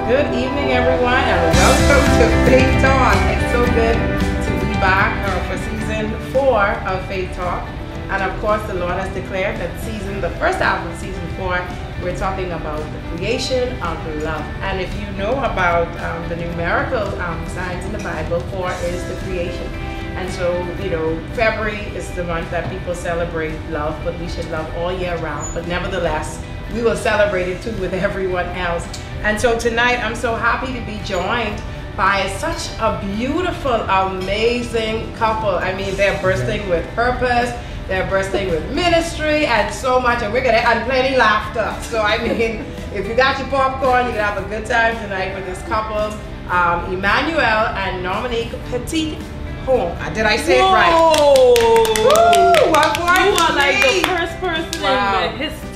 Good evening, everyone, and welcome to Faith Talk. It's so good to be back for season 4 of Faith Talk. And of course, the Lord has declared that the first half of season 4, we're talking about the creation of love. And if you know about the numerical signs in the Bible, 4 is the creation. And so, February is the month that people celebrate love, but we should love all year round. But nevertheless, we will celebrate it too with everyone else. And so tonight, I'm so happy to be joined by such a beautiful, amazing couple. I mean, they're bursting with purpose, they're bursting with ministry, and so much, and plenty laughter. So I mean, if you got your popcorn, you can have a good time tonight with this couple, Emmanuel and Nomanique Petithomme. Did I say it right? Woo! What you are like the first person in the history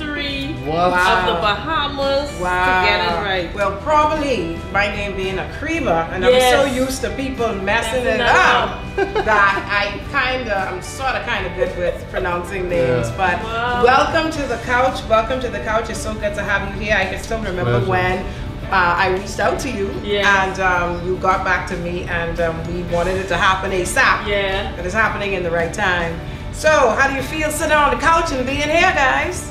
of the Bahamas to get it right. Well, probably my name being a Creva, and I'm so used to people messing it up that I'm sort of good with pronouncing names. But welcome to the couch. Welcome to the couch. It's so good to have you here. I can still remember when I reached out to you, and you got back to me, and we wanted it to happen ASAP. Yeah. But it's happening in the right time. So, how do you feel sitting on the couch and being here, guys?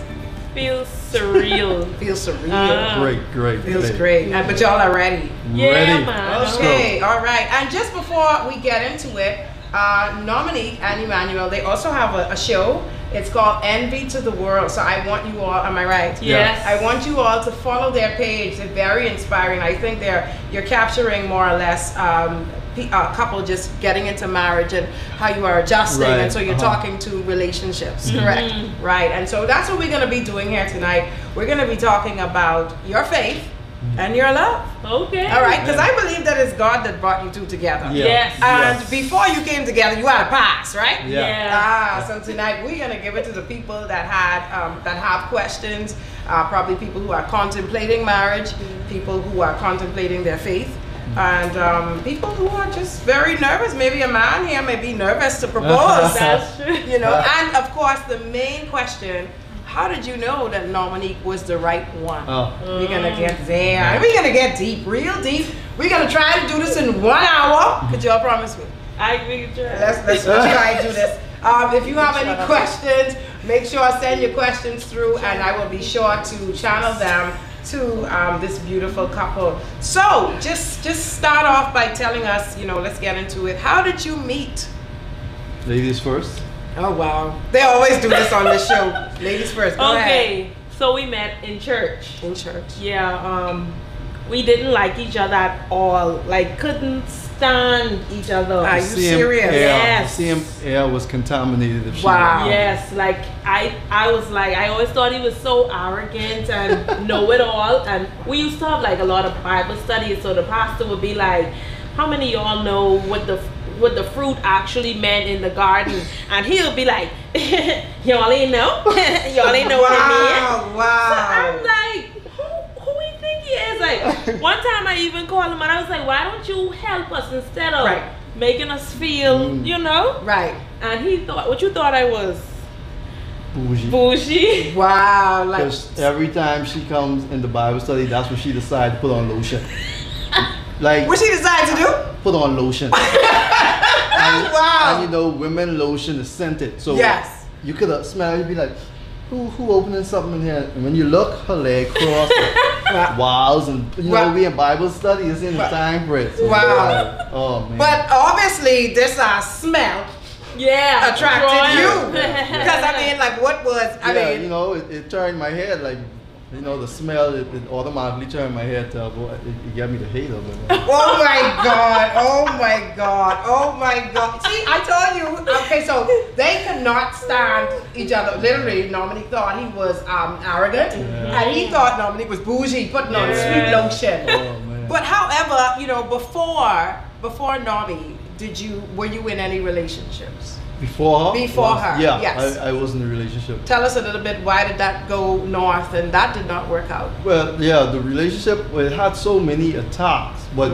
Feels surreal. Feels surreal. Great. Feels great. But y'all are ready? Yeah, man. Okay, all right. And just before we get into it, Nomanique and Emmanuel, they also have a show. It's called Envy to the World. So I want you all, am I right? Yes. I want you all to follow their page. They're very inspiring. I think you're capturing more or less a couple just getting into marriage and how you are adjusting, and so you're talking to relationships, correct? Right, and so that's what we're going to be doing here tonight. We're going to be talking about your faith and your love. Okay. All right, because I believe that it's God that brought you two together. Yes. And before you came together, you had a past, right? Yeah. So tonight we're going to give it to the people that have questions, probably people who are contemplating marriage, people who are contemplating their faith, and people who are just very nervous. Maybe a man here may be nervous to propose. That's true. And of course the main question, how did you know that Nomanique was the right one? We're gonna get there. We're gonna get deep, real deep. We're gonna try to do this in 1 hour. Could y'all promise me? I agree with you. Let's try to do this. If you have any questions, make sure I send your questions through, and I will be sure to channel them to this beautiful couple. So just start off by telling us, let's get into it. How did you meet? Ladies first. Oh wow, they always do this on this show. Ladies first. Go ahead. So we met in church. In church. Yeah. We didn't like each other at all. Like, couldn't stand each other. Are you serious? Yes. The same air was contaminated. Wow. Yes. Like I was like, I always thought he was so arrogant and know-it-all. And we used to have like a lot of Bible studies. So the pastor would be like, "How many of y'all know what the fruit actually meant in the garden?" And he'll be like, "Y'all ain't know? Y'all ain't know what it meant?" Wow. So I'm like, who we think he is? Like, one time I even called him and I was like, "Why don't you help us instead of making us feel, Right. And he thought, what you thought I was? Bougie. Wow. Because every time she comes in the Bible study, that's when she decides to put on lotion. Like, what she decided to do? Put on lotion. Wow. And women lotion is scented. So you could smell it, you'd be like, who opening something in here? And when you look, her leg crossed walls, and we in Bible study, it's in the time for it. So oh man. But obviously this smell attracted you. Because I mean, like, what was it turned my head, like, the smell, it automatically turned my head to, it got me to hate her. Oh my God, oh my God, oh my God. See, I told you, okay, so they could not stand each other. Literally, Nomanique thought he was arrogant, and he thought Nomanique was bougie, putting on sweet lotion. Oh, man. But however, before Nomi, were you in any relationships? Before her? Before her, yeah, yes. I was in a relationship. Tell us a little bit, why did that go north and that did not work out? Well, yeah, the relationship, it had so many attacks. But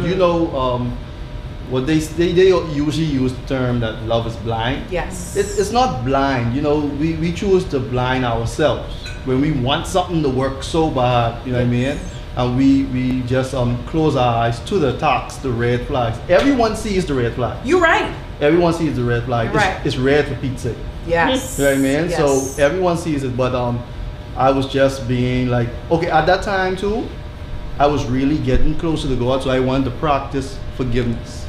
what they usually use the term that love is blind. Yes. It's not blind, we choose to blind ourselves when we want something to work so bad, what I mean? and we just close our eyes to the attacks, the red flags. Everyone sees the red flag. You're right. Everyone sees the red flag. Right. It's red for Pete's sake. Yes. You know what I mean? Yes. So everyone sees it, but I was just being like, okay, at that time too, I was really getting closer to God, so I wanted to practice forgiveness.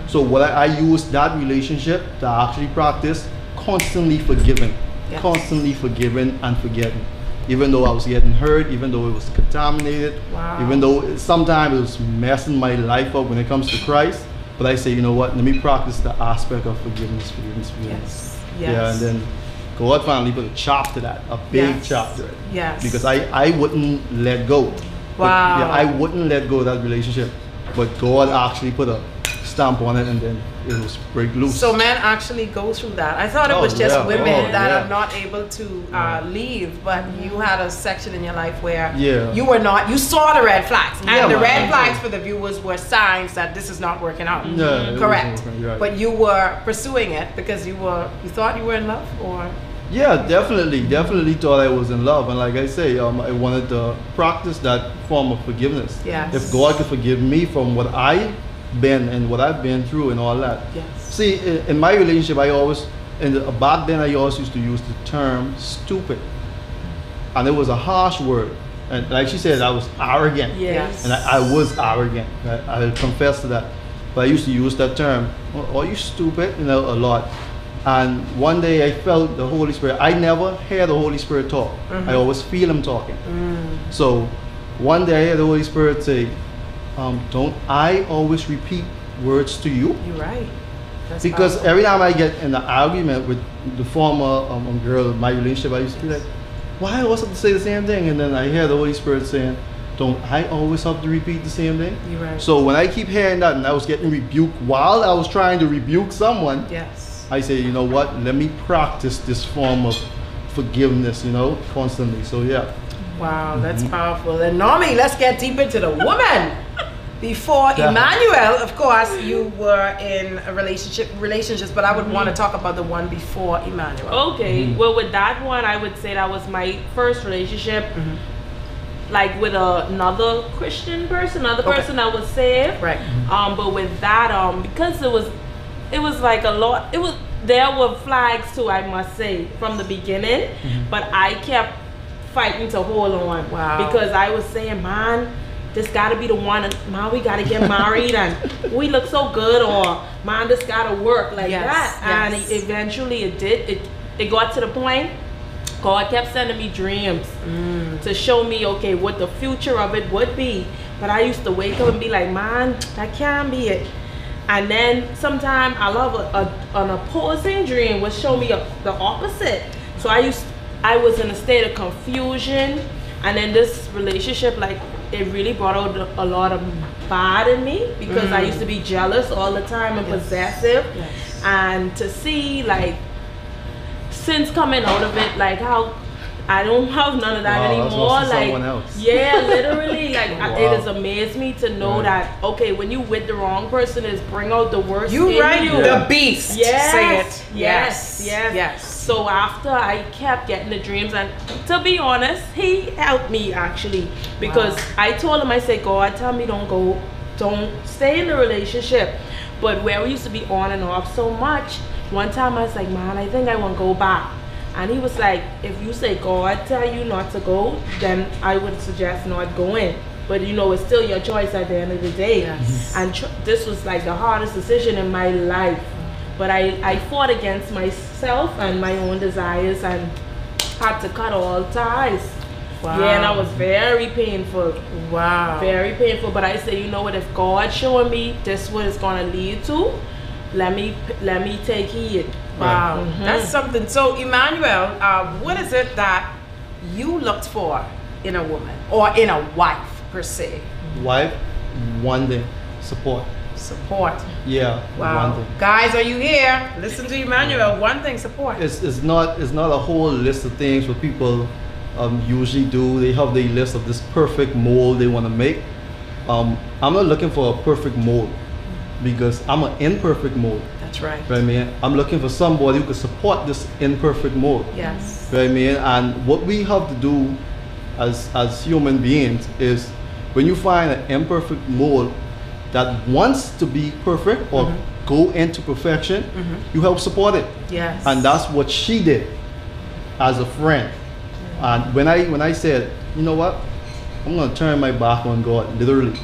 So what I used that relationship to actually practice constantly forgiving, constantly forgiving and forgetting. Even though I was getting hurt, even though it was contaminated, even though sometimes it was messing my life up when it comes to Christ, but I say, you know what, let me practice the aspect of forgiveness. Yes. Yeah, and then God finally put a chop to that, a big chop to it. Yes. Because I wouldn't let go. Wow. Yeah, I wouldn't let go of that relationship. But God actually put a stamp on it, and then it was break loose. So men actually go through that. I thought it was just women that are not able to leave, but you had a section in your life where you were not, you saw the red flags. And the red flags for the viewers were signs that this is not working out. Correct. Right. But you were pursuing it because you thought you were in love, or? Yeah, definitely thought I was in love, and like I say, I wanted to practice that form of forgiveness. Yes. If God could forgive me from what I've been through and all that. Yes. See, in my relationship, back then I always used to use the term stupid, and it was a harsh word. And like she said, I was arrogant. Yes. And I was arrogant. I confess to that. But I used to use that term. Oh, you stupid, a lot. And one day I felt the Holy Spirit. I never hear the Holy Spirit talk. I always feel him talking. So one day I heard the Holy Spirit say, don't I always repeat words to you? You're right. That's because powerful. every time I get in an argument with the former girl in my relationship, I used to be like, why I always have to say the same thing? And then I hear the Holy Spirit saying, don't I always have to repeat the same thing? You're right. So when I keep hearing that, and I was getting rebuked while I was trying to rebuke someone, I say, you know what, let me practice this form of forgiveness, constantly. So yeah. Wow, that's powerful. And Normie, let's get deep into the woman. Before Emmanuel, of course, you were in a relationships, but I would want to talk about the one before Emmanuel. Okay, well, with that one, I would say that was my first relationship, like with another Christian person, person that was saved. Right. But with that, because it was like a lot. There were flags too, I must say, from the beginning. But I kept fighting to hold on. Wow. Because I was saying, man, this gotta be the one, and man, we gotta get married, and we look so good, or man, this gotta work like that. And eventually it did. It got to the point, God kept sending me dreams to show me, okay, what the future of it would be. But I used to wake up and be like, man, that can't be it. And then sometimes I love an opposing dream would show me the opposite. So I was in a state of confusion, and then this relationship, like, it really brought out a lot of bad in me, because I used to be jealous all the time and possessive. And to see, like, since coming out of it, like, how I don't have none of that anymore. Like, yeah, literally, like, it has amazed me to know that, okay, when you with the wrong person, is bring out the worst in you. The beast. Yes. Say it. Yes. So after I kept getting the dreams, and to be honest, he helped me actually, because I told him, I said, God, tell me don't stay in the relationship. But where we used to be on and off so much, one time I was like, man, I think I want to go back. And he was like, if you say God tell you not to go, then I would suggest not going. But it's still your choice at the end of the day. And this was like the hardest decision in my life. But I fought against myself and my own desires, and had to cut all ties. Wow. Yeah, and that was very painful. Wow. Very painful. But I said, you know what, if God showing me this what it's gonna lead to, let me take heed. Wow. That's something. So Emmanuel, what is it that you looked for in a woman, or in a wife per se? Wife, one thing, support. Yeah. Wow. One thing. Guys, are you here? Listen to Emmanuel. One thing, support. It's not a whole list of things what people usually do. They have the list of this perfect mold they want to make. I'm not looking for a perfect mold, because I'm an imperfect mold. That's right. Right, man. I'm looking for somebody who can support this imperfect mold. Yes. Right, man. And what we have to do as human beings is when you find an imperfect mold that wants to be perfect or go into perfection, you help support it. Yes. And that's what she did as a friend. And when I said, you know what, I'm gonna turn my back on God, literally,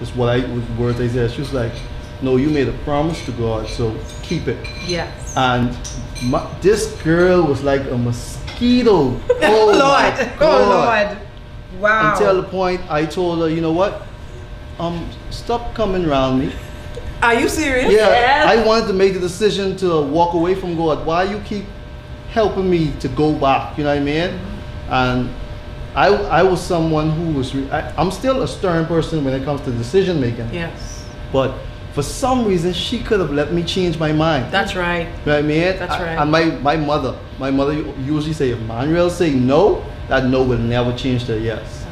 that's what words I said. She was like, no, you made a promise to God, so keep it. Yes. And this girl was like a mosquito. Oh Lord, oh Lord. Wow. Until the point I told her, you know what, stop coming around me. Are you serious? Yeah, Yes. I wanted to make the decision to walk away from God. Why you keep helping me to go back? You know what I mean? And I was someone who was, I'm still a stern person when it comes to decision making. Yes. But for some reason, she could have let me change my mind. That's right. You know what I mean? That's right. And my mother usually say, if Emmanuel say no, that no will never change to yes.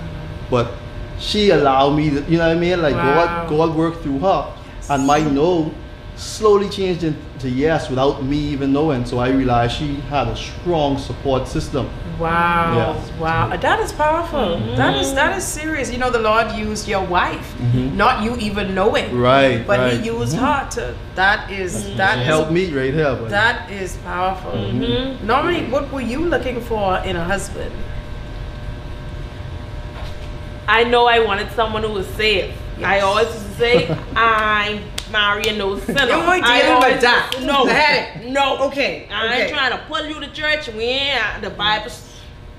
But she allowed me to, you know what I mean? Like Wow. God worked through her. Yes. And my no slowly changed into yes without me even knowing. So I realized she had a strong support system. Wow. Yes. Wow. That is powerful. That is serious. You know, the Lord used your wife, not you even knowing. Right. But right. he used her to, that is help me right here. But that is powerful. Normally, what were you looking for in a husband? I know I wanted someone who was safe. Yes. I always used to say, I'm marrying no sinner. You ain't dealing with that. No. That. No. Okay. I ain't trying to pull you to church. We ain't the Bible.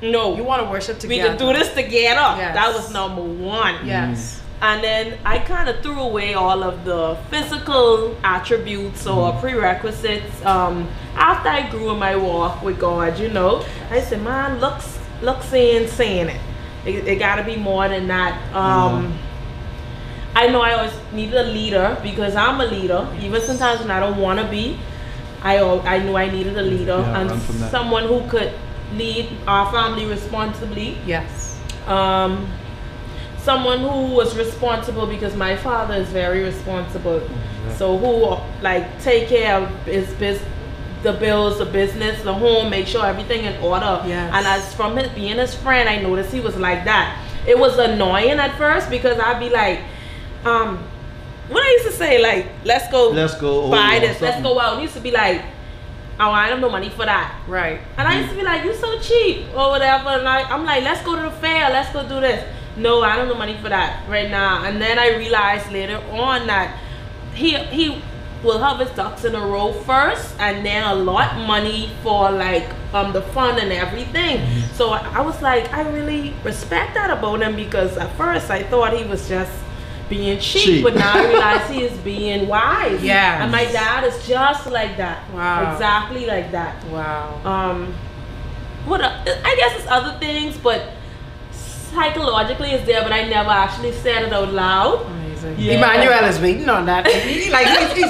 No. You want to worship We together. can do this together. Yes. That was number one. Yes. And then I kind of threw away all of the physical attributes or prerequisites. After I grew in my walk with God, you know, I said, man, looks ain't saying it. It got to be more than that. I know I always needed a leader because I'm a leader. Even sometimes when I don't want to be, I knew I needed a leader and someone who could lead our family responsibly. Yes. Someone who was responsible because my father is very responsible. So who like take care of his business, the bills, the business, the home, make sure everything in order. Yes. And as from being his friend, I noticed he was like that. It was annoying at first because I'd be like, what I used to say, like, let's go buy this, let's go out. He used to be like, oh, I don't have no money for that. Right. And I used to be like, you so cheap or whatever. And I'm like, let's go to the fair, let's go do this. No, I don't have no money for that right now. And then I realized later on that he will have his ducks in a row first and then allot money for like the fun and everything. So I was like, I really respect that about him because at first I thought he was just being cheap, but now I realize he is being wise. Yeah. And my dad is just like that. Wow. Exactly like that. Wow. I guess it's other things, but psychologically it's there, but I never actually said it out loud. Amazing. Yeah. Emmanuel is waiting on that. He's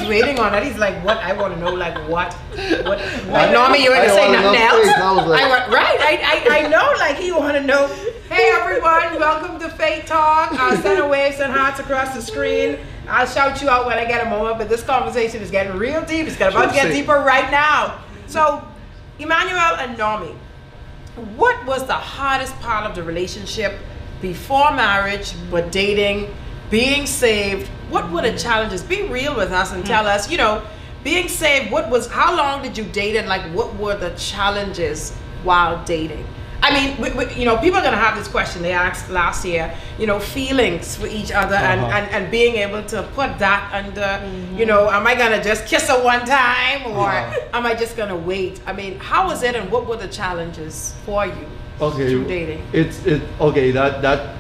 waiting on that. He's like, what? I want to know, like, what? Like, normally you wouldn't say nothing else. I know, like, he want to know. Hey, everyone, welcome to Faith Talk. I'll send a wave, send hearts across the screen. I'll shout you out when I get a moment, but this conversation is getting real deep. It's about to get deeper right now. So, Emmanuel and Nomi, what was the hardest part of the relationship before marriage, but dating, being saved? What were the challenges? Be real with us and tell us, you know, being saved, how long did you date and like what were the challenges while dating? I mean, you know, people are going to have this question they asked last year, you know, feelings for each other and being able to put that under, you know, am I going to just kiss her one time or am I just going to wait? I mean, how was it and what were the challenges for you through dating? Okay, that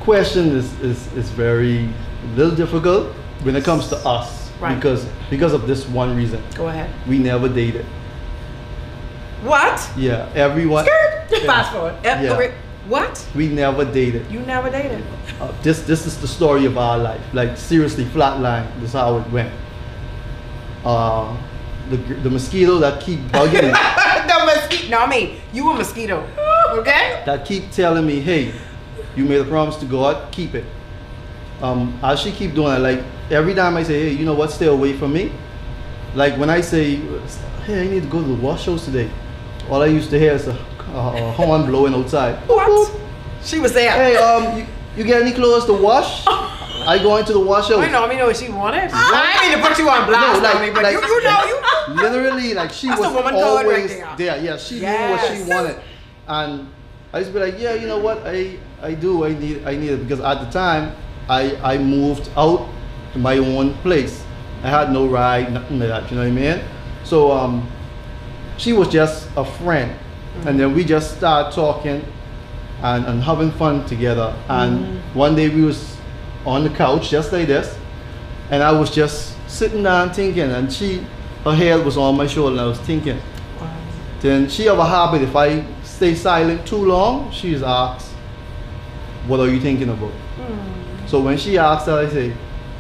question is very little difficult when it comes to us because of this one reason. Go ahead. We never dated. What? Yeah, everyone. Fast forward. What? We never dated. You never dated. This is the story of our life. Like seriously, flatline. This is how it went. The mosquito that keep bugging me. The mosquito. No, I mean you a mosquito. Okay. That keep telling me, hey, you made a promise to God, keep it. As she keep doing it, like every time I say, hey, you know what, stay away from me. Like when I say, hey, I need to go to the wash shows today. All I used to hear is a horn blowing outside. What? She was there. Hey, you get any clothes to wash? I go into the wash house. I know what she wanted. I ain't mean to put you on blast, no, but like, you know. Literally, like she That's was the woman always right there. Yeah, she knew what she wanted. And I used to be like, yeah, you know what? I need it because at the time I moved out to my own place. I had no ride, nothing like that, you know what I mean? So she was just a friend. And then we just started talking and having fun together. And one day we was on the couch just like this, and I was just sitting down thinking, and her head was on my shoulder, and I was thinking. Then she have a habit, if I stay silent too long, she's asked, what are you thinking about? So when she asked that, I say,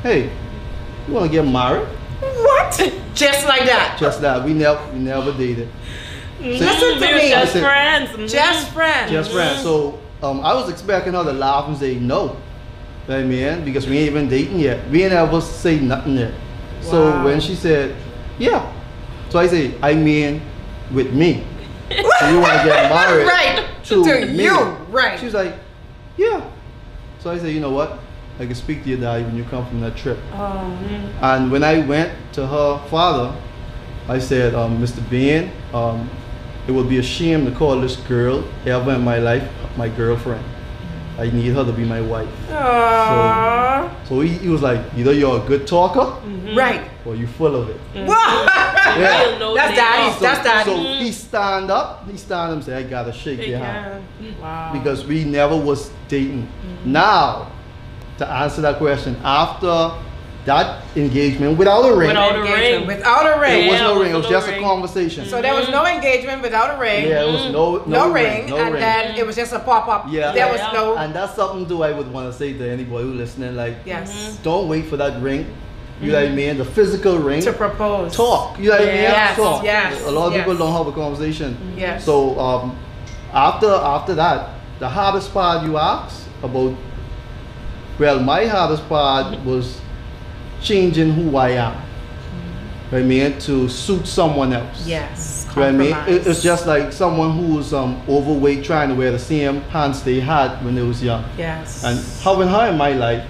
hey, you want to get married? What? Just like that? Just that. We never dated. Listen to me. Just friends. Just friends. Just friends. So I was expecting her to laugh and say no. You know what I mean? Because we ain't even dating yet. We ain't ever say nothing yet. Wow. So when she said, yeah. So I say, I mean with me. So you want to get married right. to me. You. Right. She was like, yeah. So I said, you know what? I can speak to your daddy when you come from that trip. And when I went to her father, I said, Mr. Bean, it would be a shame to call this girl ever in my life my girlfriend. I need her to be my wife. So he was like, either you're a good talker, right, or you full of it. Yeah. That's daddy. That's daddy. So he stand up and say, I gotta shake your hand. Wow. Because we never was dating. Now, to answer that question, after that engagement without a ring. Without a ring. There was no ring. It was just a conversation. So there was no engagement without a ring. Yeah, it was no ring. Then it was just a pop-up. Yeah. There was no. And that's something too I would want to say to anybody who's listening. Like, yes. Don't wait for that ring. You know what I mean? The physical ring. To propose. Talk. You know what I mean? Yes. Talk. Yes. A lot of people don't have a conversation. Yes. So after that, the hardest part you asked about. Well, my hardest part was changing who I am. I mean, to suit someone else. Yes. I mean, it's just like someone who's overweight trying to wear the same pants they had when they was young. Yes. And having her in my life,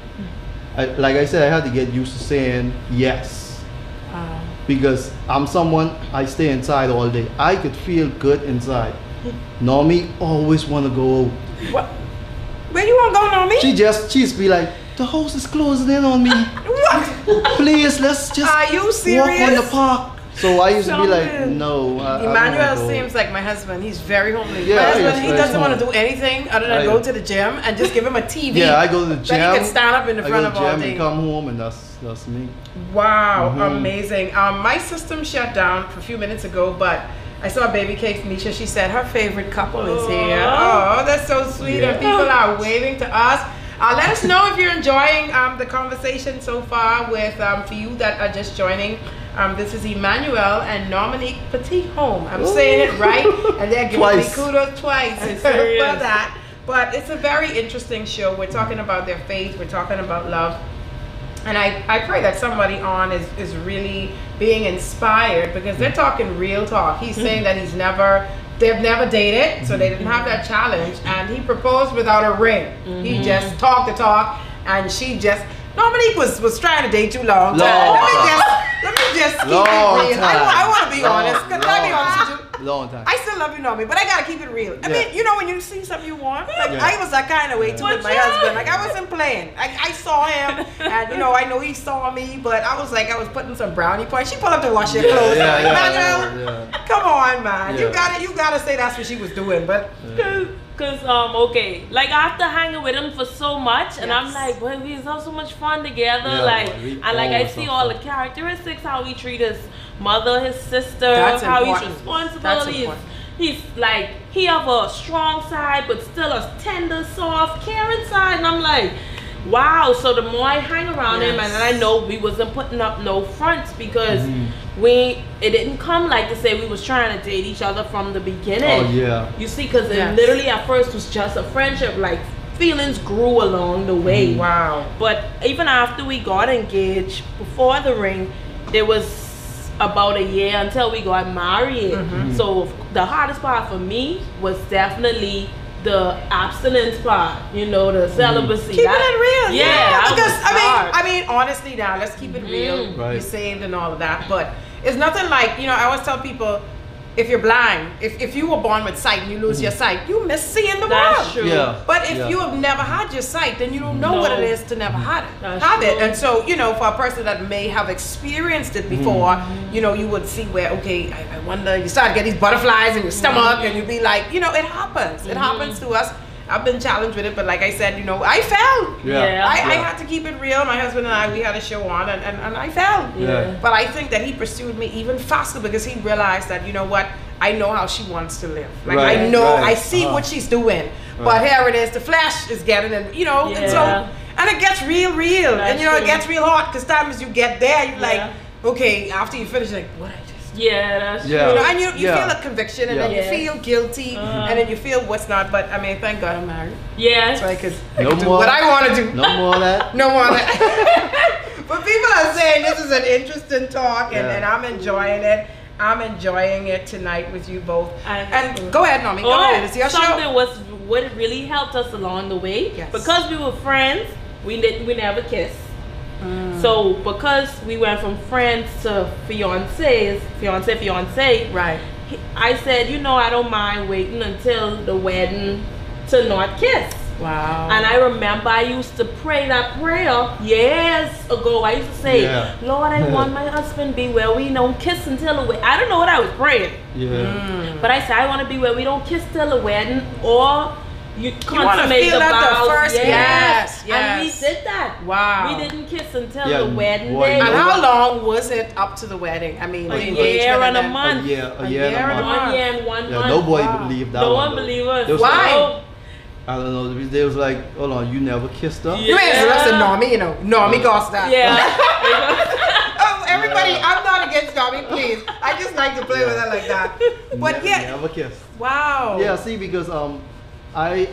like I said, I had to get used to saying yes. Because I'm someone, I stay inside all day. I could feel good inside. Normie always want to go out. What? Where you want to go, Normie? She's be like, the house is closing in on me. What? Please, let's just Are you serious? walk on the park. So I used to be like, no. Emmanuel seems like my husband. He's very homely. Yeah, my husband, he doesn't want to do anything other than go to the gym and just give him a TV. Yeah, I go to the gym. That he can stand up in the front of all day. I go to the gym and come home, and that's me. Wow, amazing. My system shut down a few minutes ago, but I saw Baby Cake Nisha. She said her favorite couple is here. Oh, that's so sweet. And people are waving to us. Let us know if you're enjoying the conversation so far with, for you that are just joining. This is Emmanuel and Nomanique Petithomme. I'm saying it right, and they're giving me kudos twice for that. But it's a very interesting show. We're talking about their faith. We're talking about love. And I pray that somebody on is really being inspired, because they're talking real talk. He's saying that they've never dated, so they didn't have that challenge. And he proposed without a ring. He just talked the talk, and she just, Nomanique was trying to date you long time. Let me just keep it real. I want to be honest. Because I'll be honest with you. Long time. I still love you, Nomie, but I gotta keep it real. I mean, you know when you see something you want? Like, I was that kind of way too with my husband. Like, I wasn't playing. I saw him, and I know he saw me, but I was putting some brownie points. She pulled up to wash your clothes. Emmanuel, come on, man. You gotta say that's what she was doing, but. Cause okay, like after hanging with him for so much, and I'm like, boy, we have so much fun together, I see all the characteristics, how he treat his mother, his sister, how he's responsible. He's like, he have a strong side, but still a tender, soft, caring side, and I'm like, wow. So the more I hang around him, and I know we wasn't putting up no fronts, because it didn't come like to say we was trying to date each other from the beginning. Oh yeah. You see, because it literally at first was just a friendship. Like, feelings grew along the way. Wow. But even after we got engaged, before the ring, there was about a year until we got married. So the hardest part for me was definitely the abstinence part, you know, the celibacy. Keeping it real. Yeah. Because I mean, honestly, now let's keep it real. Right. You're saved and all of that, but it's nothing like, you know, I always tell people, if you're blind, if you were born with sight and you lose your sight, you miss seeing the That's world. true. Yeah. But if you have never had your sight, then you don't know what it is to never have That's it. true. And so, you know, for a person that may have experienced it before, you know, you would see where, okay, I wonder, you start to get these butterflies in your stomach and you'd be like, you know, it happens. It happens to us. I've been challenged with it, but like I said, you know, I fell. Yeah. I had to keep it real. My husband and I, we had a show on and I fell. Yeah. But I think that he pursued me even faster because he realized that, you know what, I know how she wants to live. Like I know, I see what she's doing. But here it is, the flesh is getting in, you know, and so, and it gets real. That's and you know, true. it gets real hot because times you get there, you're like, okay, after you finish, like, what I just Yeah, that's true. you know, and you feel a conviction, and then you Yes. feel guilty, and then you feel what's not. But I mean, thank God I'm married. Yes. That's right, because No I can do more. what I want to do. No more of that. No more of that. But people are saying this is an interesting talk, and I'm enjoying it. I'm enjoying it tonight with you both. And go ahead, Nomi. Go ahead. It's your something show. was what really helped us along the way. Yes. Because we were friends, we never kissed. So because we went from friends to fiance, Right. I said, you know, I don't mind waiting until the wedding to not kiss. Wow. And I remember I used to pray that prayer years ago. I used to say, Lord, I want my husband be where we don't kiss until the wedding. I don't know what I was praying. Yeah. But I said, I want to be where we don't kiss till the wedding, or you You want to consummate feel the that vows. the first, yes. And we did that. Wow. We didn't kiss until Yeah, the wedding boy, day. you And know how long was it up to the wedding? I mean, A the year engagement and a then- month. A year and year a and a month. 1 year and 1 Yeah, month. nobody Wow. believed that No one. one though. believed us. They was Why? No. I don't know. They was like, hold on, you never kissed her? You ain't listen, Normie, you know. Normie got that. Yeah. Oh, everybody, I'm not against Normie, please. I just like to play with her like that. But Never kissed. Wow. Yeah, see, because I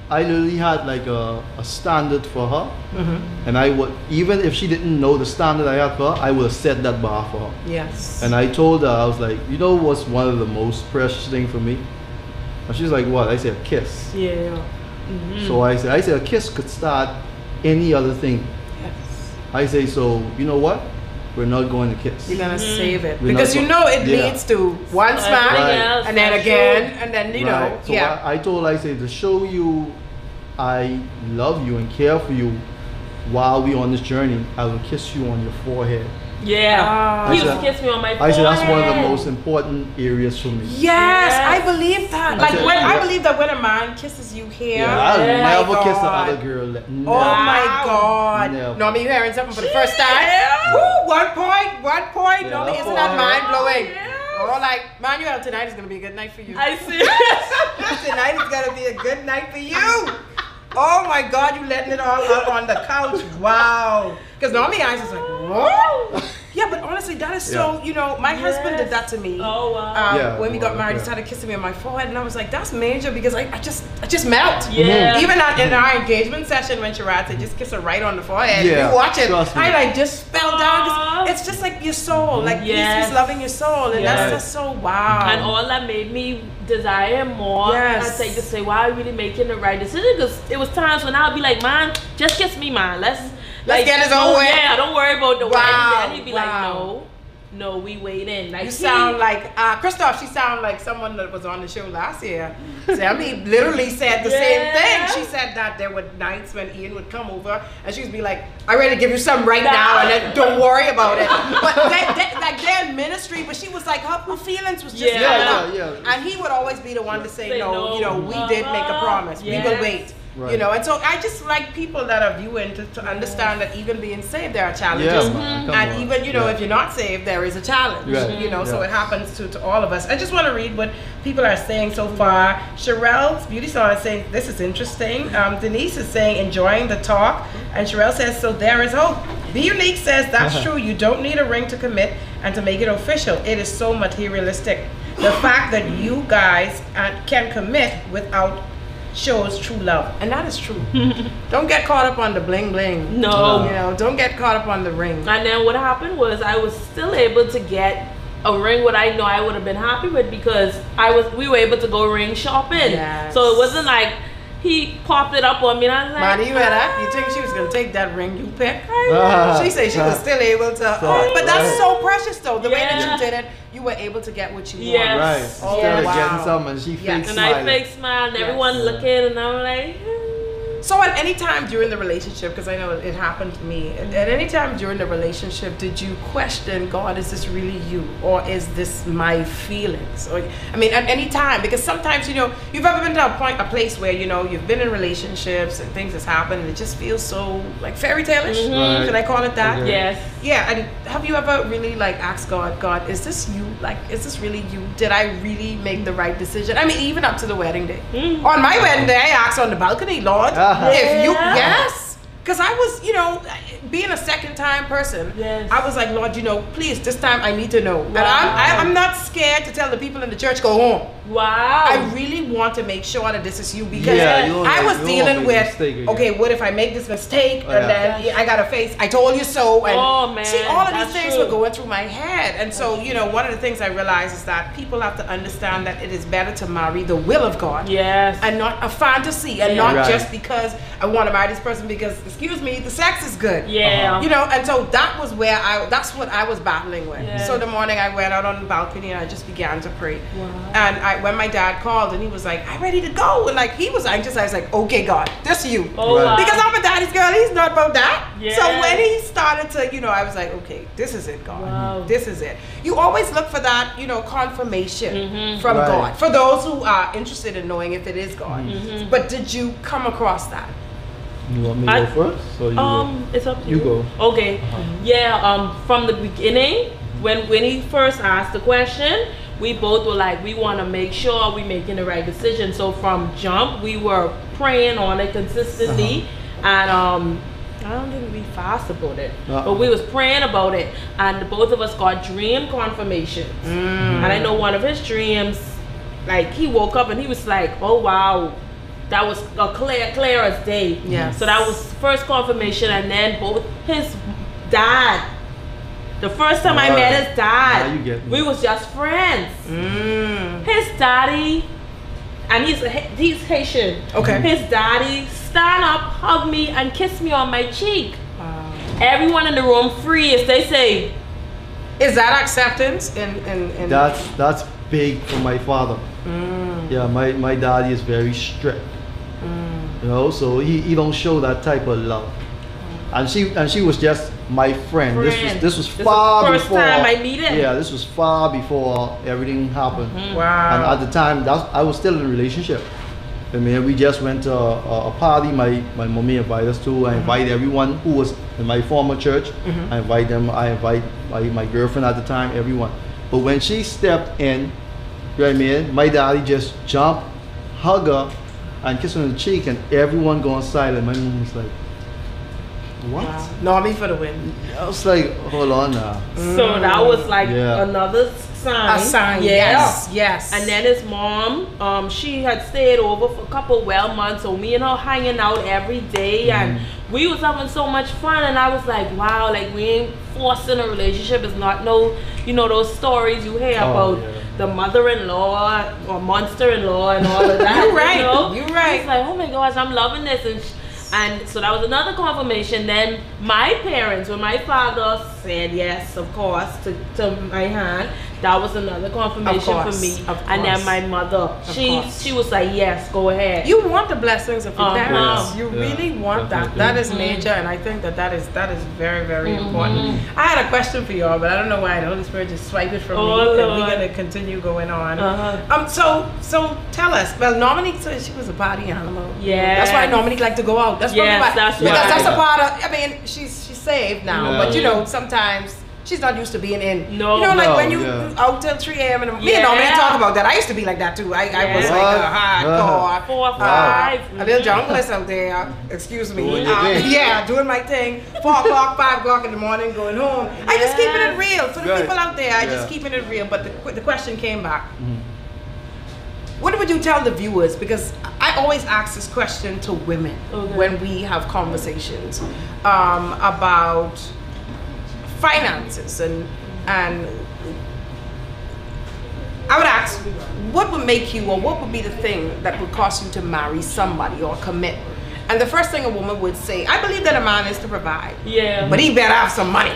literally had like a standard for her, and I would, even if she didn't know the standard I had for her, I would have set that bar for her. Yes. And I told her, I was like, you know what's one of the most precious thing for me? And she's like, what? I said, a kiss. Yeah. So I said a kiss could start any other thing. Yes. I say, so you know what? We're not going to kiss. You're gonna save it We're because not you go- know it Yeah. leads to one smack, Right. and then again, and then you know, Right. So yeah. I told her, I said, to show you I love you and care for you while we on this journey, I will kiss you on your forehead. Yeah. He I used to said- kiss me on my forehead. I said that's one of the most important areas for me. Yes, I believe that. Like said, when I yeah. believe that when a man kisses you here, Yeah, I'll Yeah. never my kiss the God. other girl. Never. Oh my God. Never. Normie, you hearing something for the first time? Woo, 1 point, 1 point. Yeah, Normie, that's isn't that all. mind blowing? Yes. Oh, like, Emmanuel, tonight is going to be a good night for you. I see. Tonight is going to be a good night for you. Oh my God, you letting it all out on the couch. Wow. Because Normie eyes is like, what? Yeah, but honestly, that is so, you know, my husband did that to me. Oh, wow. When we got married, he started kissing me on my forehead, and I was like, that's major because I just melt. Yeah. Even in our engagement session when Sherrod said, just kiss her right on the forehead. Yeah, You watch it. trust me. I like just fell down. 'Cause Aw. it's just like your soul. Like Yes. he's loving your soul. And Yes. that's just so wow. And all that made me desire him more. Yes. I say to say, why are you really making the right decision? Because it was times when I'd be like, man, just kiss me, man. Let's get this over with. Yeah, don't worry about the Wow, wedding. And he'd be wow. like, no, we waiting. Like You sound like Christoph. She sound like someone that was on the show last year. Sammy literally said the same thing. She said that there were nights when Ian would come over and she'd be like, "I'm ready to give you some right now, and then don't worry about it." But like they're in ministry, but she was like, her feelings was just coming up. Yeah. And he would always be the one to say, Say no. no. You know, we did make a promise. We will Yes. wait. Right. You know, and so I just like people that are viewing to understand that even being saved, there are challenges. Yeah, man, come And on. even, you know, Yeah. if you're not saved, there is a challenge. Right. You know, so Yeah. it happens to all of us. I just want to read what people are saying so far. Sherelle's Beauty Salon is saying, this is interesting. Denise is saying, enjoying the talk. And Sherelle says, so there is hope. Be Unique says, that's true. You don't need a ring to commit and to make it official. It is so materialistic. The fact that you guys can commit without shows true love, and that is true. Don't get caught up on the bling No. you know, don't get caught up on the ring. And then what happened was I was still able to get a ring what I know I would have been happy with, because we were able to go ring shopping. Yes. So it wasn't like he popped it up on me and I was like, Money, you think she was going to take that ring you picked? She said she was still able to. But that's so precious though. The way that you did it, you were able to get what you wanted. Right. Instead of getting something, she fake and smiling. I fake smiled and everyone looking, and I'm like, So at any time during the relationship, because I know it happened to me, at any time during the relationship, did you question, God, is this really you? Or is this my feelings? Or, I mean, at any time, because sometimes, you know, you've ever been to a place where, you know, you've been in relationships and things has happened and it just feels so like fairy tale-ish. Right. Can I call it that? Okay. yes. Yeah, and have you ever really like asked God, is this you? Like, is this really you? Did I really make the right decision? I mean, even up to the wedding day. On my wedding day, I asked on the balcony, Lord, if you, yes. Because I was, you know, being a second-time person, I was like, Lord, you know, please, this time I need to know. And I'm not scared to tell the people in the church, go home. Wow. I really want to make sure that this is you, because I was dealing with, okay, what if I make this mistake and then I got to face, I told you so. And see, all of these things were going through my head. And so, you know, one of the things I realized is that people have to understand that it is better to marry the will of God. Yes. And not a fantasy, and not just because I want to marry this person because, excuse me, the sex is good. Yeah. You know, and so that was where that's what I was battling with. Yes. So the morning I went out on the balcony and I just began to pray. Wow. And when my dad called and he was like, I'm ready to go. And like, he was anxious. I was like, okay, God, this is you. Oh, wow. Because I'm a daddy's girl. He's not about that. Yes. So when he started to, you know, I was like, okay, this is it, God. Wow. This is it. You always look for that, you know, confirmation from God. For those who are interested in knowing if it is God. But did you come across that? You want me to go first? Or you go? It's up to you. You go. Okay. Yeah, from the beginning, when he first asked the question, we both were like, we want to make sure we're making the right decision. So from jump, we were praying on it consistently. And I don't think we fast about it, but we was praying about it, and both of us got dream confirmations. And I know one of his dreams, like he woke up and he was like, oh wow, that was a clear as day. Yes. So that was first confirmation. And then both his dad, the first time I met his dad, we was just friends. His daddy, and he's Haitian. Okay. His daddy stand up, hug me, and kiss me on my cheek. Everyone in the room freeze. They say, is that acceptance? In That's big for my father. Yeah, my daddy is very strict. You know, so he don't show that type of love. And she was just my friend. This was far before. First time I meet him. Yeah, this was far before everything happened. Wow. And at the time, I was still in a relationship. I mean, we just went to a party my mommy invited us to. I invite everyone who was in my former church. I invite them. I invite my girlfriend at the time, everyone. But when she stepped in, you know what I mean, my daddy just jumped, hug her, and kiss her on the cheek, and everyone going silent. My mom was like, what? Wow. Normie for the win. I was like, hold on now. So that was like another sign. A sign. Yes. And then his mom, she had stayed over for a couple months, so me and her hanging out every day, and we was having so much fun. And I was like, wow, like we ain't forcing a relationship. It's not you know those stories you hear about the mother-in-law or monster-in-law and all of that. You're right. You know? You're right. It's like, oh my gosh, I'm loving this. And so that was another confirmation. Then my parents, when my father said yes, of course, to my hand, that was another confirmation for me. And then my mother, she was like, yes, go ahead. You want the blessings of your parents. You Yeah. really want that. That is major, and I think that is very, very important. I had a question for y'all, but I don't know why the Holy Spirit just swiped it from me, and we're gonna continue going on. So tell us. Well, Nomanique said she was a party animal. Yeah. That's why Nomanique like to go out. That's probably why. That's because that's a part of. I mean, she's saved now, but you know, sometimes she's not used to being in. No. You know, like when you out till 3 a.m. and me and Nomanique talk about that. I used to be like that too. I was like a hardcore. 4 or 5. A little junglist out there. Excuse me. Doing my thing. 4 o'clock, 5 o'clock in the morning, going home. I just keeping it real for the people out there. I just keeping it real. But the question came back. What would you tell the viewers? Because I always ask this question to women when we have conversations about finances and I would ask, what would make you, or what would be the thing that would cause you to marry somebody or commit? And the first thing a woman would say, I believe that a man is to provide. Yeah. But he better have some money.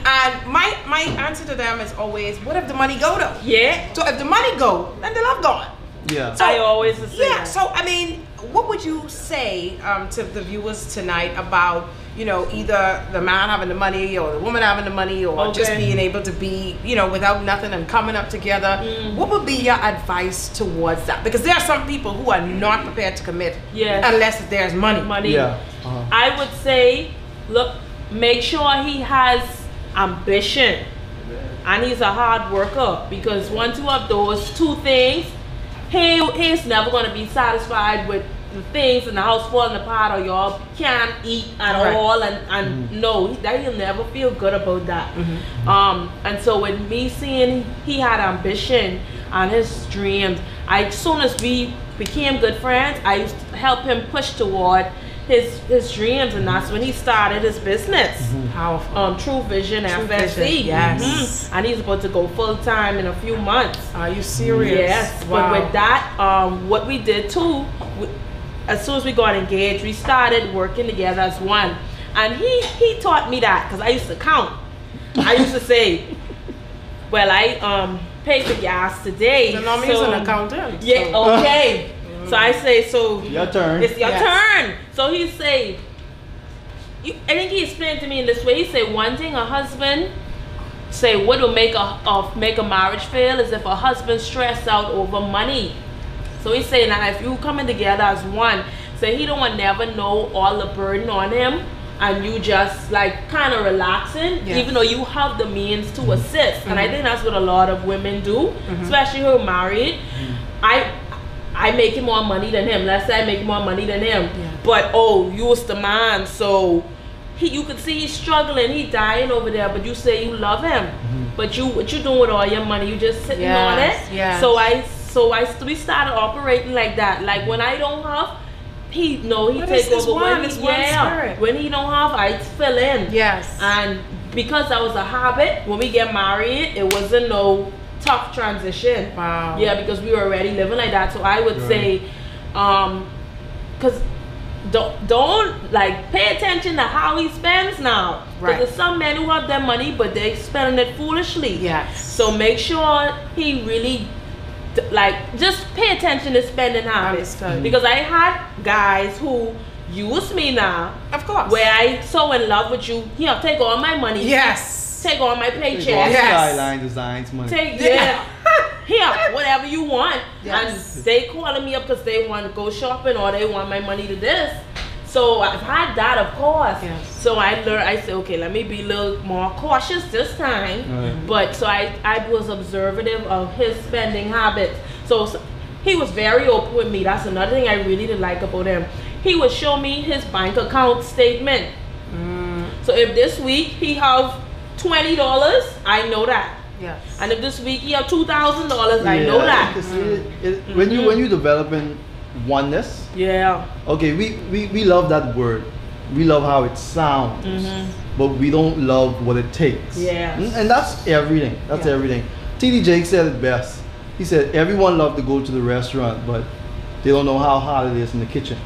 And my answer to them is always, what if the money go though? Yeah. So if the money go, then the love gone. Yeah. So, I always say that. So I mean, what would you say to the viewers tonight about, you know, either the man having the money or the woman having the money, or just being able to be, you know, without nothing and coming up together? What would be your advice towards that? Because there are some people who are not prepared to commit unless there's money. Yeah. I would say, look, make sure he has ambition and he's a hard worker, because once you have those two things, he's never going to be satisfied with the things in the house falling apart, or y'all can't eat at all, and no, that he'll never feel good about that. And so with me seeing he had ambition and his dreams, as soon as we became good friends, I used to help him push toward his dreams, and that's when he started his business. Powerful. True Vision FSC. Yes. And he's about to go full time in a few months. Are you serious? Yes. Wow. But with that, what we did too, as soon as we got engaged, we started working together as one. And he taught me that, because I used to count. I used to say, well, I paid for gas today. The Nomanique's an accountant. Yeah. Okay. So I say, so your turn. It's your turn. So he say, I think he explained to me in this way. He said, one thing a husband say, what will make a marriage fail is if a husband stress out over money. So he's saying that if you coming together as one, so he don't want never know all the burden on him, and you just like kind of relaxing, even though you have the means to assist. And I think that's what a lot of women do, especially who are married. I making more money than him. Let's say I make more money than him. But you was the man, so you could see he's struggling, he dying over there, but you say you love him. But what you doing with all your money? You just sitting on it. So we started operating like that. Like when I don't have, he take over. When he don't have, I fill in. Yes. And because that was a habit, when we get married, it wasn't no tough transition. Wow. Yeah, because we were already living like that. So I would say, because don't like pay attention to how he spends now. Because there's some men who have their money, but they spending it foolishly. Yes. So make sure he really just pay attention to spending habits. Because I had guys who use me now. Of course. Where I so in love with you, take all my money. Yes. Take all my paycheck. Take all Skyline Designs money. Here, whatever you want. And they calling me up because they want to go shopping, or they want my money to this. So I've had that, of course. So I learned, I said, okay, let me be a little more cautious this time. But so I was observative of his spending habits. So he was very open with me. That's another thing I really did like about him. He would show me his bank account statement. So if this week he have $20, I know that. Yes. And if this week he have $2,000, I know that. When you developing oneness. Okay, we love that word. We love how it sounds, but we don't love what it takes. And that's everything. That's everything. T.D. Jakes said it best. He said, everyone loves to go to the restaurant, but they don't know how hard it is in the kitchen.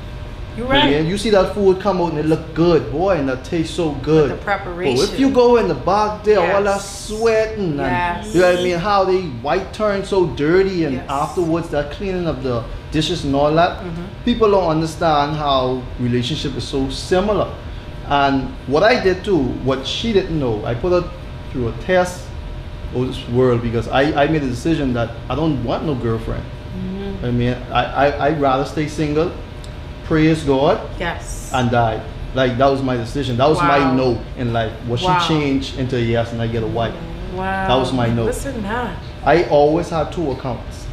You're right. And you see that food come out and it look good, boy, and that tastes so good. With the preparation. But if you go in the back there, all that sweating, and you know what I mean, how they white turn so dirty, and afterwards that cleaning of the dishes and all that, people don't understand how relationship is so similar. And what I did too, what she didn't know, I put her through a test of this world, because I made a decision that I don't want no girlfriend. I mean, I'd rather stay single, praise God, and die. Like, that was my decision. That was my no in life. What she changed into a yes, and I get a wife. Wow. That was my no. Listen now. I always had two accounts.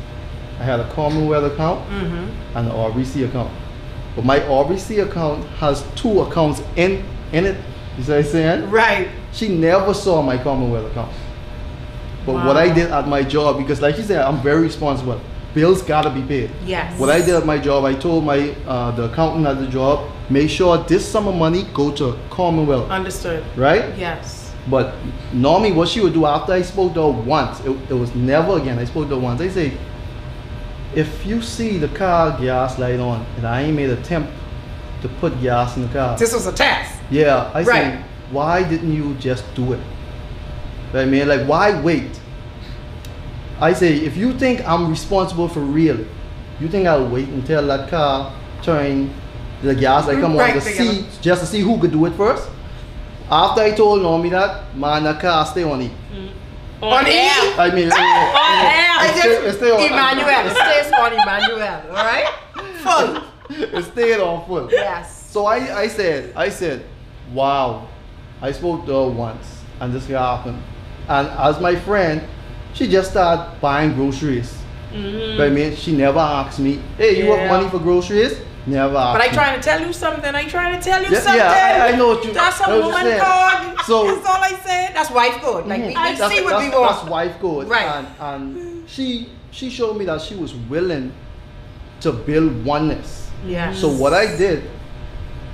I had a Commonwealth account and an RBC account. But my RBC account has two accounts in it. You see what I'm saying? Right. She never saw my Commonwealth account. But what I did at my job, because like you said, I'm very responsible. Bills gotta be paid. Yes. What I did at my job, I told my the accountant at the job, make sure this summer money go to Commonwealth. Understood. Right? Yes. But normally what she would do after I spoke to her once, it was never again, I spoke to her once. I say, if you see the car gas light on and I ain't made an attempt to put gas in the car. This was a test. Yeah, I say, why didn't you just do it? Right, I mean, like, why wait? I say, if you think I'm responsible for real, you think I'll wait until that car turn the gas light come on to see, just to see who could do it first? After I told Naomi that, man, that car stay on E. On E? I mean, it stay on Emmanuel. It stays on Emmanuel, alright? Full. It stayed on full. Yes. So I said, wow. I spoke to her once and this happened. And as my friend, she just started buying groceries. But I mean, she never asked me, hey, you have money for groceries? Never asked But I me. trying to tell you something. I trying to tell you something. Yeah, I know what you. That's a woman code. So that's all I said. That's wife code. Like we see what we want. That's wife code. Right. And she showed me that she was willing to build oneness. Yeah. So what I did,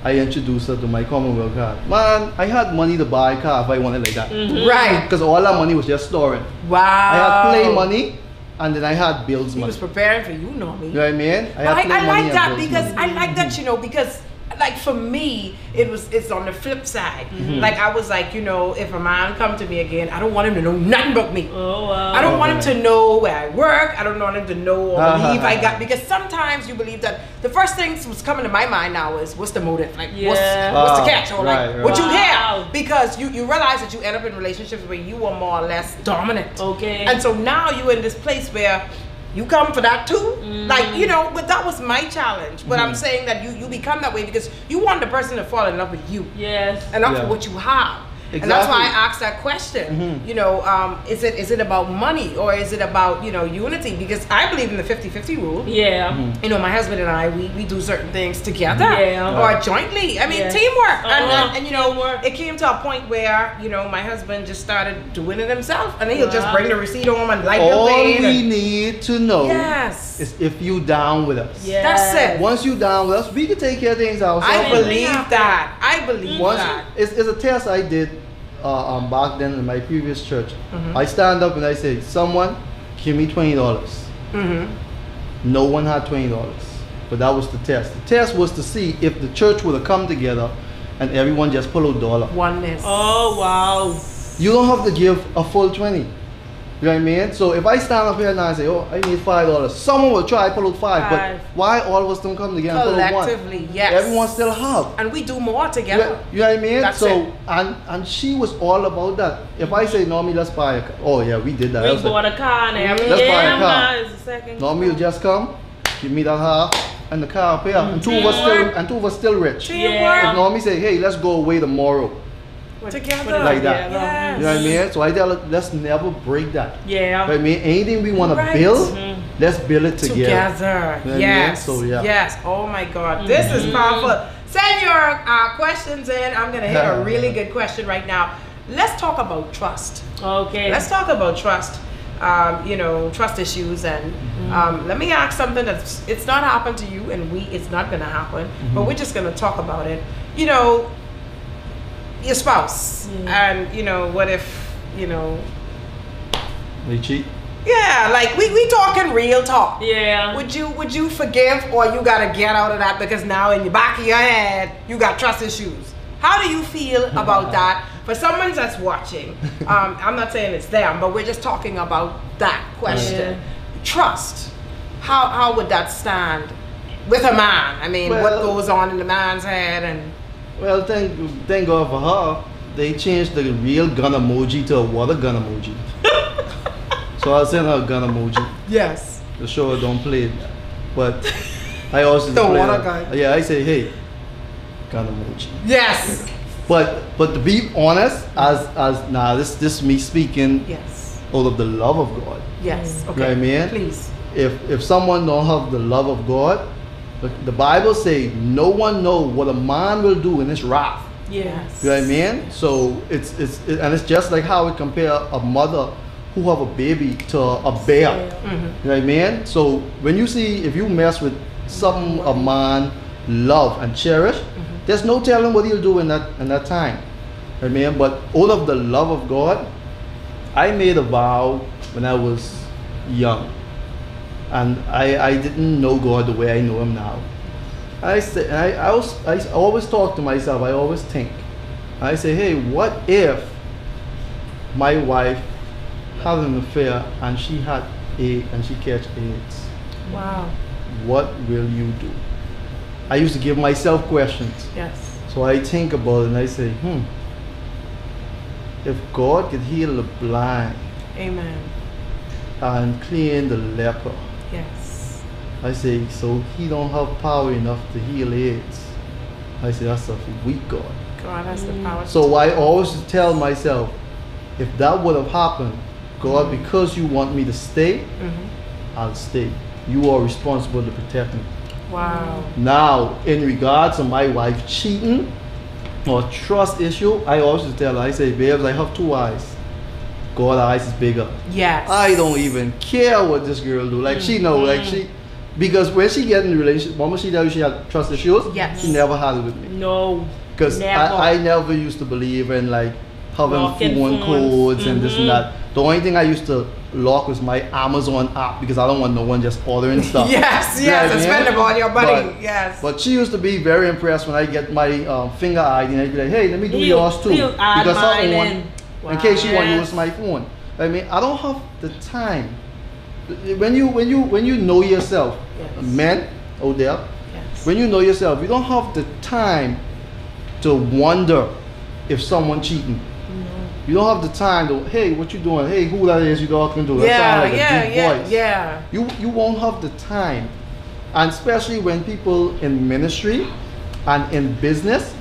I introduced her to my Commonwealth card. Man, I had money to buy a car if I wanted like that. Right. Because all that money was just storing. Wow. I had play money. And then I had bills money. He was preparing for you, Normie. You know what I mean? I like that because I like that, you know, because like for me, it's on the flip side. Like I was like, you know, if a man come to me again, I don't want him to know nothing about me. Oh wow. I don't want him to know where I work. I don't want him to know or believe I got, because sometimes you believe that the first thing that's coming to my mind now is what's the motive? Like what's the catch? Or like what you hear? Because you realize that you end up in relationships where you are more or less dominant. Okay. And so now you're in this place where you come for that too, like, you know, but that was my challenge. But I'm saying that you become that way because you want the person to fall in love with you. Yes. And not for what you have. Exactly. And that's why I asked that question. You know, is it about money or is it about, you know, unity? Because I believe in the 50-50 rule. Yeah. You know, my husband and I, we do certain things together or jointly. I mean, teamwork. And you know, it came to a point where, you know, my husband just started doing it himself. And then he'll just bring the receipt home and light the all thing. we need to know is if you down with us. Yeah. That's it. Once you down with us, we can take care of things ourselves. I believe that. I believe that. It's a test I did back then in my previous church. I stand up and I say, someone give me $20. No one had $20, but that was the test. The test was to see if the church would have come together and everyone just pull out $1. Oneness. Oh wow. You don't have to give a full 20. You know what I mean? So if I stand up here now and say, oh, I need $5, someone will try to pull out 5, but why all of us don't come together and pull out 1? Collectively, yes. Everyone still have. And we do more together. You know what I mean? That's so it. and she was all about that. If I say, Normie, let's buy a car. Oh yeah, we did that. We bought a car and everything. Let's buy a car. Man, it's a second. Normie will just come, give me that half, and the car up here. And two of us still rich. Teamwork. If Normie say, hey, let's go away tomorrow. Together. Like that. Yes. You know what I mean? So I tell her, let's never break that. Yeah. You know what I mean? Anything we want to build, let's build it together. Together. You know what I mean? So, yeah. Yes. Oh my God. This is powerful. Send your questions in. I'm going to hit a really good question right now. Let's talk about trust. Okay. Let's talk about trust. You know, trust issues, and let me ask something it's not happened to you, and it's not going to happen, but we're just going to talk about it. You know, your spouse, and you know, what if, you know, they cheat? Yeah, like we talking real talk. Yeah. Would you forgive, or you gotta get out of that because now in the back of your head you got trust issues? How do you feel about that? For someone that's watching, I'm not saying it's them, but we're just talking about that question. Trust. How would that stand with a man? I mean, what goes on in the man's head and. Well, thank God for her. They changed the real gun emoji to a water gun emoji. So I'll send her a gun emoji. Yes. To show her don't play it. But I also the play water her. gun. Yeah, I say, hey, gun emoji. Yes. But to be honest, as this me speaking out of the love of God. Yes. Okay. You know what I mean? Please. If someone don't have the love of God, the Bible say no one know what a man will do in his wrath. Yes. You know what I mean? So it's just like how we compare a mother who have a baby to a bear. You know what I mean? So when you see, if you mess with something a man love and cherish, there's no telling what he'll do in that time. Amen. But out of the love of God, I made a vow when I was young. And I didn't know God the way I know him now. I always talk to myself, I always think. I say, hey, what if my wife had an affair and she had AIDS and she catch AIDS? Wow. What will you do? I used to give myself questions. Yes. So I think about it and I say, if God could heal the blind, amen, and clean the leper, yes, I say, so he don't have power enough to heal AIDS. I say, that's a weak God. God has the power. So I always tell myself, if that would have happened, God, because you want me to stay, I'll stay. You are responsible to protect me. Wow. Now, in regards to my wife cheating or trust issue, I always tell her, I say, babes, I have two eyes. God's eyes is bigger. Yes. I don't even care what this girl do. Like she know, like she, because when she get in the relationship, when she tell you she had trust issues, she never had it with me. No. Because I never used to believe in like having phone codes and this and that. The only thing I used to lock was my Amazon app because I don't want no one just ordering stuff. Yes, you know and spend them on your money. But, yes. But she used to be very impressed when I get my finger ID and I'd be like, hey, let me do yours too. Because I want, in case you want to use my phone. I mean, I don't have the time. When you know yourself, men out there, when you know yourself, you don't have the time to wonder if someone cheating. You don't have the time to, hey, what you doing? Hey, who that is you talking to? That sound like a deep voice. Yeah. You won't have the time. And especially when people in ministry and in business,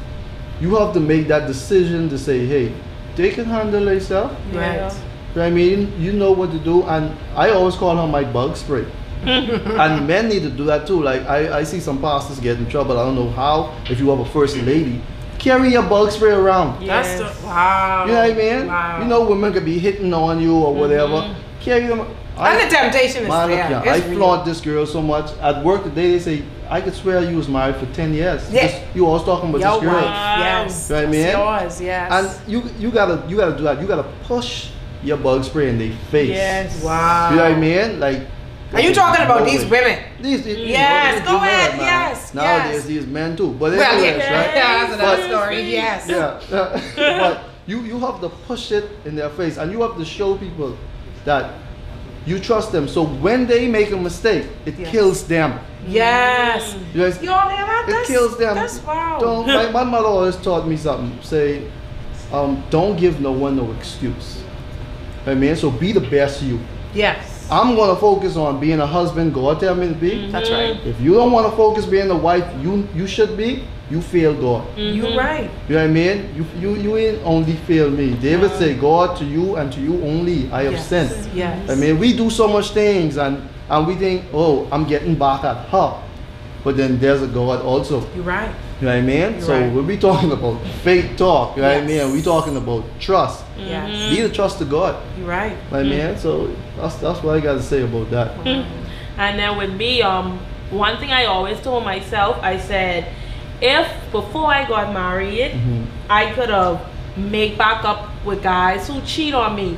you have to make that decision to say, hey, they can handle themselves. Right. I mean, you know what to do. And I always call her my bug spray. And men need to do that too. Like I see some pastors get in trouble. I don't know how. If you have a first lady, carry your bug spray around. Yes. Wow. You know what I mean? Wow. You know women could be hitting on you or whatever. Carry them. And the temptation is there. I flaunt this girl so much. At work today they say, I could swear you was married for 10 years. Yeah. You always talking about this girl. Yes. You know what I mean? Yours, yes. And you gotta do that. You gotta push your bug spray in their face. Yes. Wow. You know what I mean? Like, are you talking about these women? These yes, go ahead, yes. Nowadays, these men too. But well, anyways, yeah, right? that's another story, yes. Yeah. But you have to push it in their face and you have to show people that you trust them. So when they make a mistake, it kills them. Yes. You guys, you all hear that? It kills them. That's wow. My mother always taught me something. Say, don't give no one no excuse. I mean, so be the best you. Yes. I'm gonna focus on being a husband God tell me to be. That's right. If you don't want to focus being the wife you should be, you fail God. You're right. You know what I mean? You ain't only fail me. David say, God, to you and to you only I have sent. Yes. I mean, we do so much things and we think, oh, I'm getting back at her. But then there's a God also. You're right. You know what I mean? So when we talking about faith talk, you know what I mean? We talking about trust. Yes. Be the trust of God. You're right. You know what I mean? So that's what I got to say about that. And then with me, one thing I always told myself, I said, if before I got married, I could have made back up with guys who cheat on me.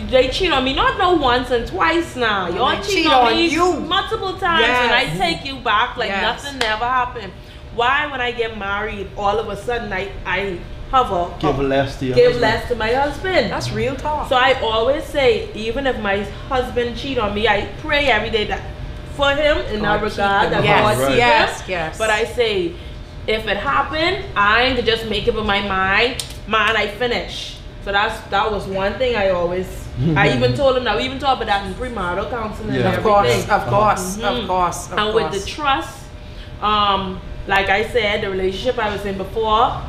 They cheat on me, not once and twice now. Y'all cheat on me multiple times and I take you back like nothing never happened. Why when I get married, all of a sudden I have give less to my husband? That's real talk. So I always say, even if my husband cheat on me, I pray every day that for him in that regard that God sees him. Yes. But I say, if it happened, I ain't to just make up in my mind, I finish. So that was one thing I always. I even told him that. We even talked about that in premarital counseling. Yeah. Of course. And with the trust, like I said, the relationship I was in before,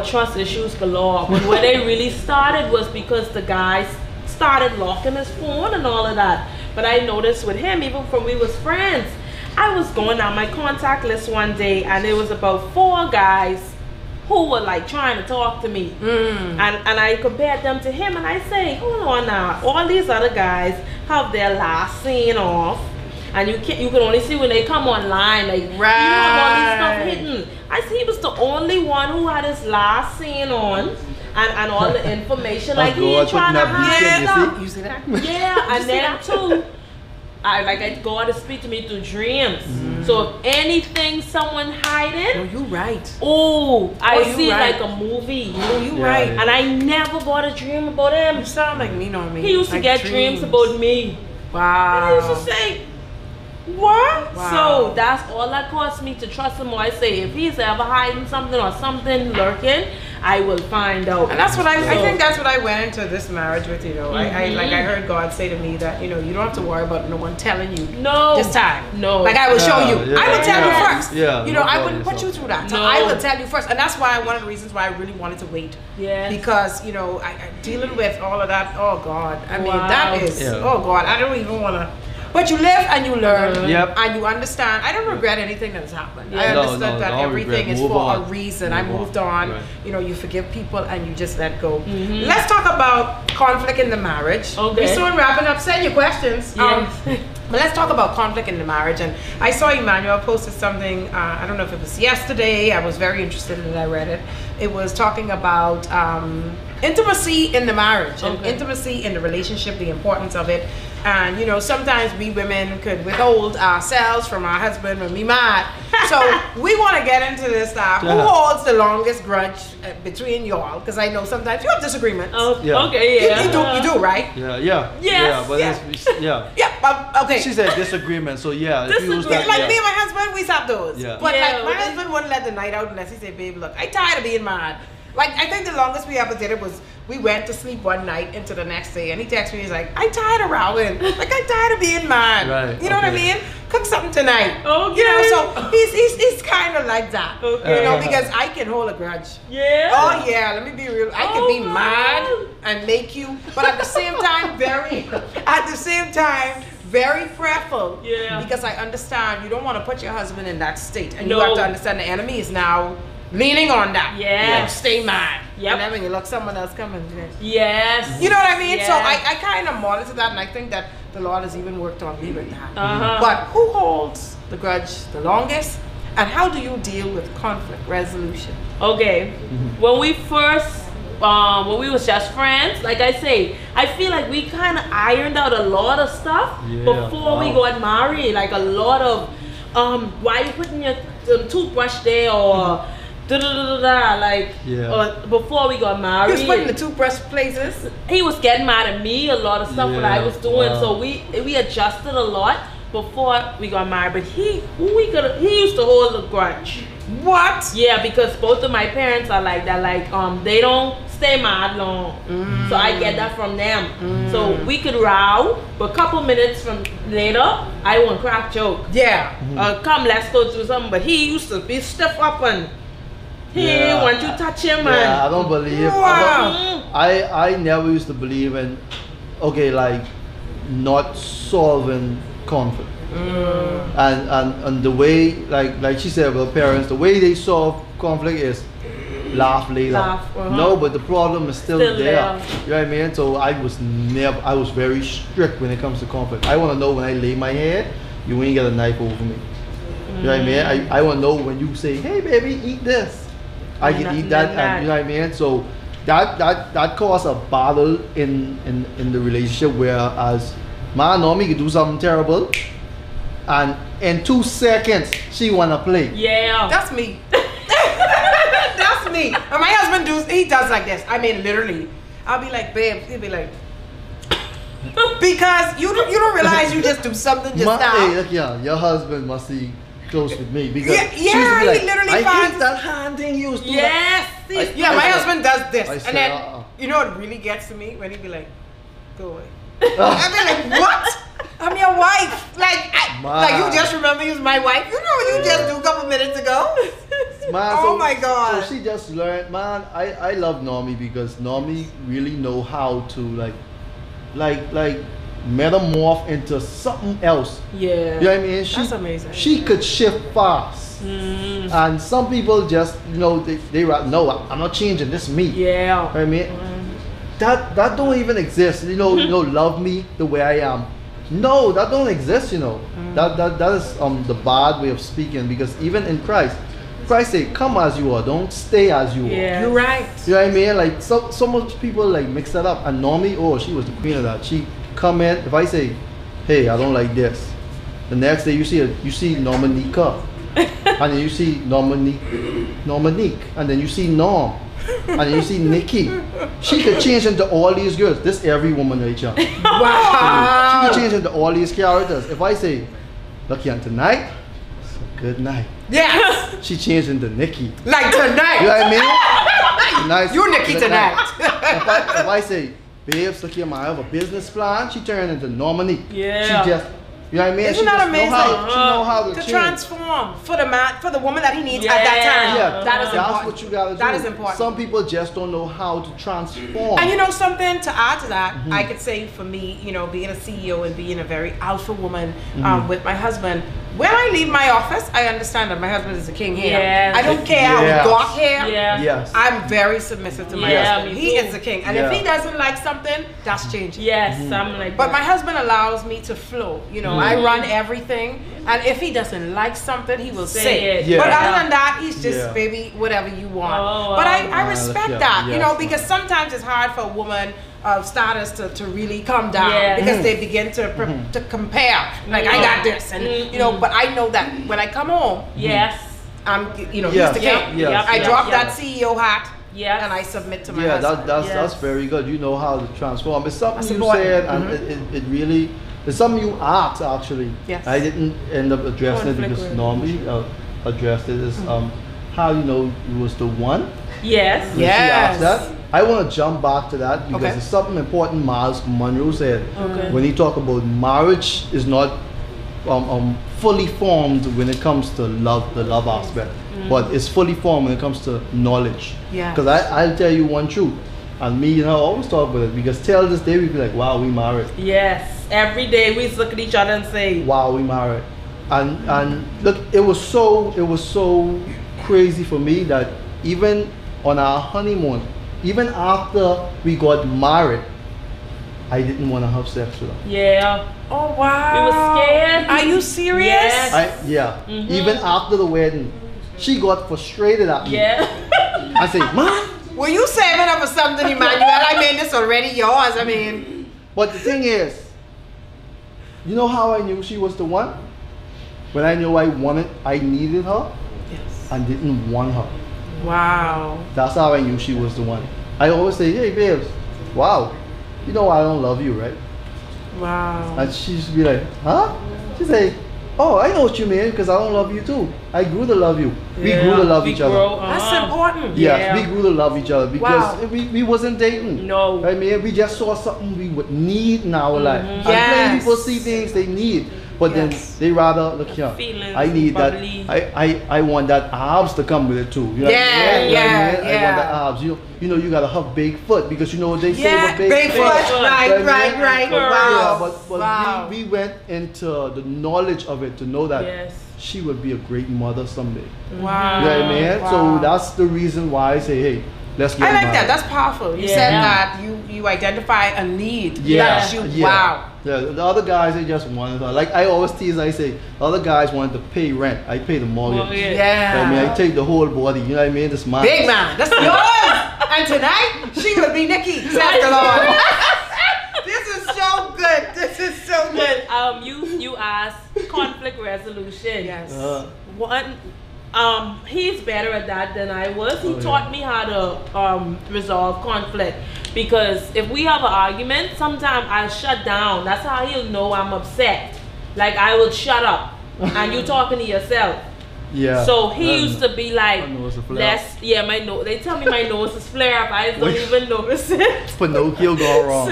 trust issues galore. But where they really started was because the guys started locking his phone and all of that. But I noticed with him, even from we was friends, I was going down my contact list one day and there was about 4 guys who were like trying to talk to me. And I compared them to him and I say, hold on now, all these other guys have their last scene off and you can only see when they come online, like you have all these stuff hidden. I see he was the only one who had his last scene on. And all the information, like he ain't trying to hide stuff. You see that? Yeah, and then too, God to speak to me through dreams. So if anything someone hiding, no, you right. Oh, I see it like a movie. Oh, you right. And I never got a dream about him. You sound like me, Nomanique. He used to get dreams about me. Wow. And he used to say, what? Wow. So that's all that caused me to trust him more. I say, if he's ever hiding something or something lurking, I will find out. And that's what I think that's what I went into this marriage with, you know. I heard God say to me that, you know, you don't have to worry about no one telling you this time. No. Like I will show you. Yeah, I will tell you first. Yeah. You know, I wouldn't put you through that. So I will tell you first. And that's why one of the reasons why I really wanted to wait. Yeah. Because, you know, I dealing with all of that, oh God. I mean that is oh God, I don't even wanna. But you live and you learn and you understand. I don't regret anything that's happened. I understood that everything is for a reason. I moved on. Right. You know, you forgive people and you just let go. Let's talk about conflict in the marriage. Okay. We're soon wrapping up. Send your questions. Yes. But let's talk about conflict in the marriage. And I saw Emmanuel posted something, I don't know if it was yesterday. I was very interested in it. I read it. It was talking about intimacy in the marriage and intimacy in the relationship, the importance of it. And you know, sometimes we women could withhold ourselves from our husband when we mad. So we want to get into this stuff. Who holds the longest grudge between y'all? Because I know sometimes you have disagreements. Okay, You do, right? Yeah. Okay. She said disagreement, so yeah. If you use that, like me and my husband, we have those. Yeah. But like my husband wouldn't let the night out unless he said, babe, look, I tired of being mad. Like, I think the longest we ever did it was we went to sleep one night into the next day, and he texted me, he's like, I tired of rowing. Like, I tired of being mad. Right. You know what I mean? Cook something tonight. Okay. You know, so he's kind of like that. Okay. You know, because I can hold a grudge. Yeah. Oh, yeah, let me be real. I can be mad and make you, but at the same time, very prayerful. Yeah. Because I understand you don't want to put your husband in that state. And you have to understand the enemy is now leaning on that. Yeah. Stay mad. Yep. And then when you look someone else coming. Yes. You know what I mean? Yes. So I kind of monitor that, and I think that the Lord has even worked on me with that. But who holds the grudge the longest? And how do you deal with conflict resolution? Okay. When we first when we was just friends, like I say, I feel like we kind of ironed out a lot of stuff before we got married. Like a lot of why you putting your toothbrush there, or before we got married. He was putting the toothbrush places. He was getting mad at me a lot of stuff that I was doing. So we adjusted a lot before we got married. But he used to hold a grudge. What? Yeah, because both of my parents are like that. Like they don't stay mad long. So I get that from them. So we could row, but a couple minutes from later, I won't crack joke. Yeah. Come, let's go through something. But he used to be stiff up and he want you to touch him. I don't believe. I never used to believe in like not solving conflict. And the way like she said about parents, the way they solve conflict is laugh later. No, but the problem is still there. You know what I mean? So I was very strict when it comes to conflict. I want to know when I lay my head, you ain't got a knife over me. You know what I mean? I want to know when you say, hey baby, eat this, I can eat that, and you know what I mean? So that caused a battle in the relationship, whereas my Normie could do something terrible and in 2 seconds she wanna play. Yeah. That's me. That's me. And my husband does like this. I mean literally. I'll be like, babe, he'll be like, because you don't realize you just do something just now. Hey, your husband must be close with me, because he literally I hate that hand thing you used to do. Yes. My husband does this. And then you know what really gets to me? When he'd be like, go away. I'd be like, what? I'm your wife. Like you just remember you was my wife. You know what you just do a couple minutes ago. Oh my God. So she just learned, man. I love Normie because Normie really know how to like metamorph into something else. Yeah. You know what I mean? That's amazing. She could shift fast. And some people just, they no, I'm not changing, this me. Yeah. You know what I mean? That don't even exist. Love me the way I am. No, that don't exist, you know. That is the bad way of speaking, because even in Christ say, come as you are, don't stay as you are. You're right. You know what I mean? Like so much people like mix that up. And normally, oh, she was the queen of that. She come in, if I say, hey, I don't like this, the next day you see Nomanique, and then you see Nomanique, and then you see Norm, and then you see Nikki. She could change into all these girls. This every woman right here. Wow. She could change into all these characters. If I say, look here, tonight, it's a good night. Yes. She changed into Nikki. Like tonight. You know what I mean? Tonight, You Nikki tonight. if I say, babes, look here, I have a business plan, she turned into Nomanique. Yeah. She just, you know what I mean? Isn't she that just amazing? She know how to To change. transform for the man, for the woman that he needs at that time. Yeah, That is that's important. what you gotta do. That is important. Some people just don't know how to transform. And you know something, to add to that, I could say for me, you know, being a CEO and being a very alpha woman with my husband, when I leave my office, I understand that my husband is the king here. Yes. I don't care how Yes. we got here. Yeah. Yes. I'm very submissive to my Yeah, husband. me He too. is the king. And Yeah. if he doesn't like something, that's changing. Yes, I'm like But that. my husband allows me to flow. You know, I run everything. And if he doesn't like something, he will Say say it. it. Yeah. But other than that, he's just, Yeah. baby, whatever you want. Oh, But I wow. respect Yeah, that, you yes. know, because sometimes it's hard for a woman of status to really come down Yeah. because they begin to to compare. Like, I got this. And, you know, but I know that when I come home, Yes. I'm, you know, Yes. he's the king. Yes. I Yes. drop Yes. that CEO hat Yes. and I submit to my Yeah, husband. that's Yes. very good. You know how to transform. It's something That's you important. said, and it really, it's something you asked actually. Yes. I didn't end up addressing it Conflict because resolution. normally addressed it is how you know you was the one. Yes. When she Yes. asked that, I want to jump back to that because Okay. it's something important Miles Monroe said. Okay. When he talked about marriage is not fully formed when it comes to love, the love aspect, but it's fully formed when it comes to knowledge. Yes. Because I'll tell you one truth, and me and her always talk about it, because till this day we be like, wow, we married. Yes. Every day we look at each other and say, Wow, we married. And look, it was so crazy for me that even on our honeymoon, even after we got married, I didn't want to have sex with her. yeah. Oh, wow. We were scared. Are you serious? Yes. Even after the wedding, she got frustrated at me. Yeah. I say, man. Were you saving up for something, Emmanuel? I mean, this already yours. I mean, But the thing is, you know how I knew she was the one? When I knew I needed her yes. and didn't want her. Wow. That's how I knew she was the one. I always say, hey babes, wow, you know I don't love you, right? Wow. And she used to be like, huh? She say, oh, I know what you mean, because I don't love you too. I grew to love you. We grew to love each other. That's important. Yes, Yeah. we grew to love each other because Wow. we wasn't dating. No. I mean, we just saw something we would need in our life. And Yes. plenty people see things they need, but Yes. then they rather, look here, Feelings, I need bubbly. that. I want that abs to come with it too. You know what I Yeah, mean? You know what I yeah, mean? I want that yeah. abs. You know, you gotta have big foot because you know what they say Yeah, about big big foot. foot. foot. You know Right, what I right, mean? right. But, Wow. Yeah, but Wow. we went into the knowledge of it to know that Yes. she would be a great mother someday. Wow. You know what I mean? Wow. So that's the reason why I say, hey, let's get I like married. that. That's powerful. You Yeah. said that you identify a need. Yeah. That you, Yeah. Wow. Yeah, the other guys, they just wanted her. Like I always tease, I say, other guys wanted to pay rent. I pay the mortgage. Well, yeah. Yeah. I mean, I take the whole body. You know what I mean? This man. Big man. That's yours. And tonight, she will be Nikki. Says the Lord. This is so good. This is so good. But you asked conflict resolution. Yes. One, he's better at that than I was. He Oh, yeah. taught me how to resolve conflict, because if we have an argument, sometimes I'll shut down. That's how he'll know I'm upset. Like I will shut up, and you talking to yourself. Yeah. So he used to be like, my nose will flare my nose. They tell me my nose is flare up. I don't even notice it. Pinocchio go wrong.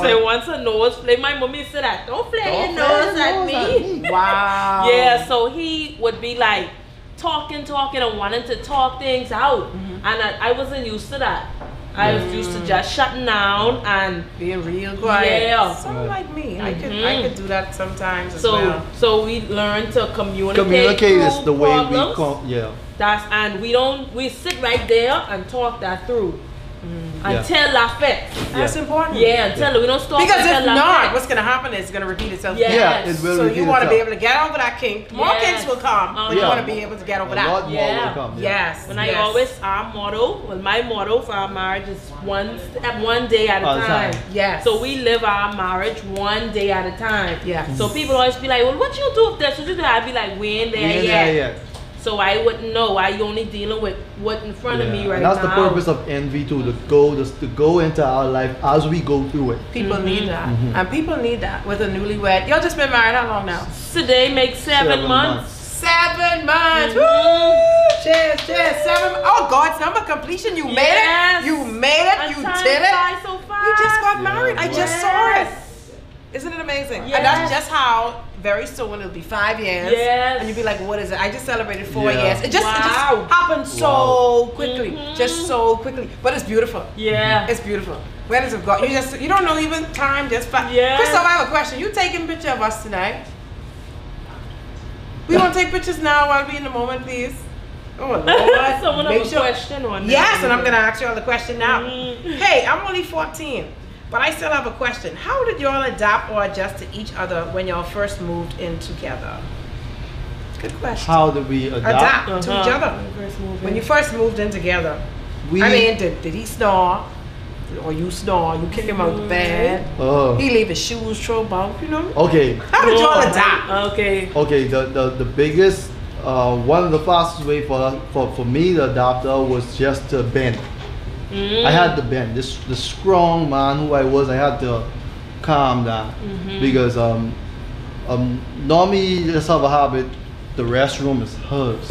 So once a nose flare, my mommy said that, don't flare your nose at me. Wow. Yeah, so he would be like talking and wanting to talk things out. And I wasn't used to that. I was used to just shutting down and Being real quiet. Yeah. Someone like me. I could do that sometimes as well. so we learn to communicate. Communicate is through the way problems. we come. Yeah. And we sit right there and talk that through. until that fits. That's important. Yeah, until we don't stop. Because if not, what's going to happen is it's going to repeat itself. Yes. Yeah, it will. So you want to itself. be able to get over that kink. More kinks will come, but you want to be able to get over that. A lot more will come. Yes. When I always, our motto, well, my motto for our marriage is one day at a time. Yes. So we live our marriage one day at a time. Yes. So people always be like, well, what you do with this? What you do? I'd be like, we ain't there yet. So I wouldn't know. I only dealing with what's in front of me right now. And that's the purpose of envy too, to go into our life as we go through it. People need that. And people need that with a newlywed. Y'all just been married how long now? Today makes 7 months. 7 months. Woo! Cheers, cheers. 7. Oh, God's number completion. You made it. You made it. You did it. So fast. You just got married. I just saw it. Isn't it amazing? And that's just how very soon it'll be 5 years. Yes. And you'll be like, what is it? I just celebrated 4 years. It just happened so quickly. Just so quickly. But it's beautiful. Yeah. It's beautiful. Where does it go? You don't know even time, just fast. Yeah. Christoph, I have a question. You taking a picture of us tonight? We want to take pictures now while we in the moment, please. Oh Lord. Someone has a question on that. Yes, and I'm gonna ask you all the question now. Hey, I'm only 14. But I still have a question. How did y'all adapt or adjust to each other when y'all first moved in together? Good question. How did we adapt to each other? When you first moved in together. Did he snore? Or you snore? You kick him out the bed? He leave his shoes throw about, you know? Okay. How did y'all adapt? Okay, the biggest, one of the fastest way for me to adapt was just to bend. I had to bend. The strong man who I was, I had to calm down because normally just have a habit. The restroom is hers.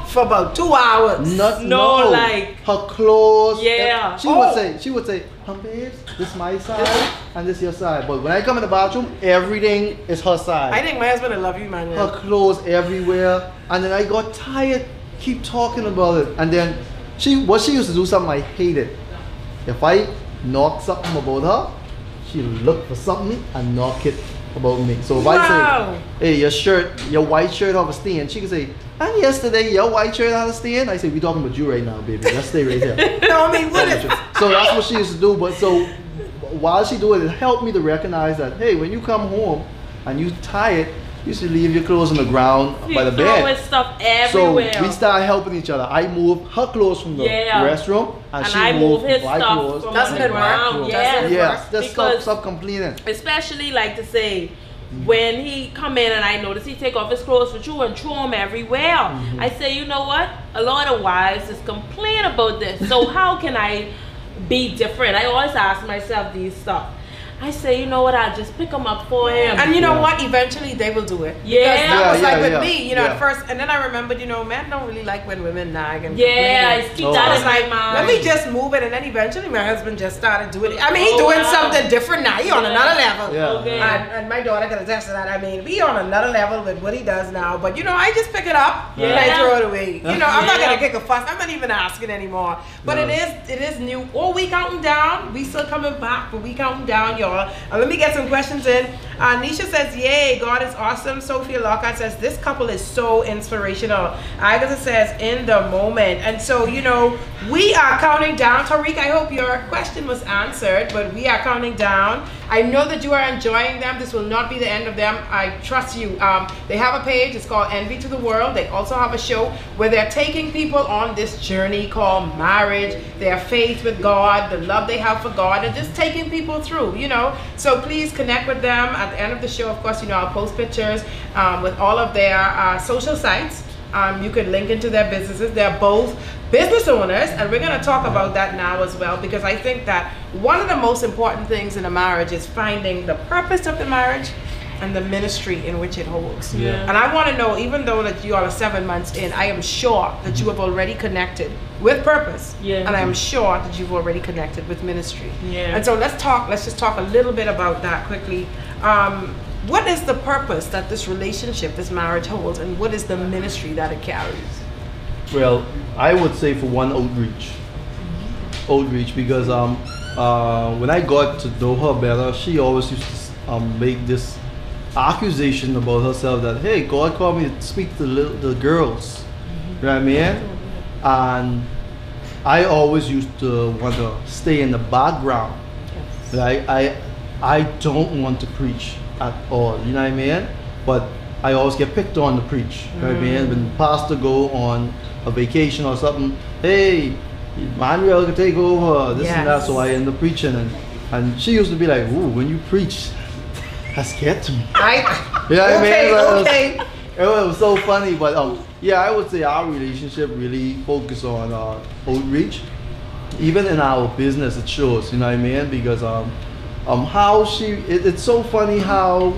For about 2 hours. Like her clothes. Yeah. She would say, babes, this is my side and this is your side. But when I come in the bathroom, everything is her side. I think my husband will love you, man. Her clothes everywhere, and then I got tired. Keep talking about it, and then what she used to do something I hated. If I knock something about her, she'll look for something and knock it about me. So if I say, hey, your white shirt have a stain, she can say, and yesterday your white shirt had a stain. I say, we talking about you right now, baby. Let's stay right here. No, I mean, what is So that's what she used to do. But so while she do it, it helped me to recognize that, hey, when you come home and you tired, you should leave your clothes on the ground by the bed. Stuff everywhere. So we started helping each other. I moved her clothes from the restroom, and she I moved his my stuff clothes from the ground. Yes, just stop complaining. Especially like to say, when he come in and I notice he take off his clothes for you and throw them everywhere. I say, you know what? A lot of wives just complain about this. So how can I be different? I always ask myself these stuff. I say, you know what, I'll just pick them up for him. And you know what, eventually they will do it. Yeah. Because that was like with me, you know, at first, and then I remembered, you know, men don't really like when women nag and complain. I keep that in my mind. Let me just move it, and then eventually my husband just started doing it. I mean, he's doing something different now. He on another level. And my daughter can attest to that. I mean, we on another level with what he does now. But you know, I just pick it up and I throw it away. You know, I'm not gonna kick a fuss. I'm not even asking anymore. But it is new. Oh, we counting down. We still coming back, but we counting down, y'all. Let me get some questions in. Nisha says, yay, God is awesome. Sophia Lockhart says, this couple is so inspirational. Agatha says, in the moment. And so, you know, we are counting down. Tariq, I hope your question was answered, but we are counting down. I know that you are enjoying them. This will not be the end of them. I trust you. They have a page. It's called Envy to the World. They also have a show where they're taking people on this journey called marriage, their faith with God, the love they have for God, and just taking people through, you know. So please connect with them. At the end of the show, of course, you know, I'll post pictures with all of their social sites. You can link into their businesses. They're both business owners, and we're going to talk about that now as well, because I think that one of the most important things in a marriage is finding the purpose of the marriage and the ministry in which it holds. And I want to know, even though that you are 7 months in, I am sure that you have already connected with purpose, and I am sure that you've already connected with ministry. And so let's just talk a little bit about that quickly. What is the purpose that this relationship, this marriage holds, and what is the ministry that it carries? Well, I would say for one, outreach. Outreach, because when I got to know her better, she always used to make this accusation about herself that, hey, God called me to speak to the girls. You know what I mean? And I always used to want to stay in the background. Yes. Like I don't want to preach at all. You know what I mean? But I always get picked on to preach. You know what I mean? When the pastor go on a vacation or something, hey, Emmanuel can take over this and that. So I end up preaching, and she used to be like, "Ooh, when you preach, that scared to me." You know what I mean? It was so funny, but yeah, I would say our relationship really focused on outreach. Even in our business, it shows. You know what I mean? Because how it's so funny how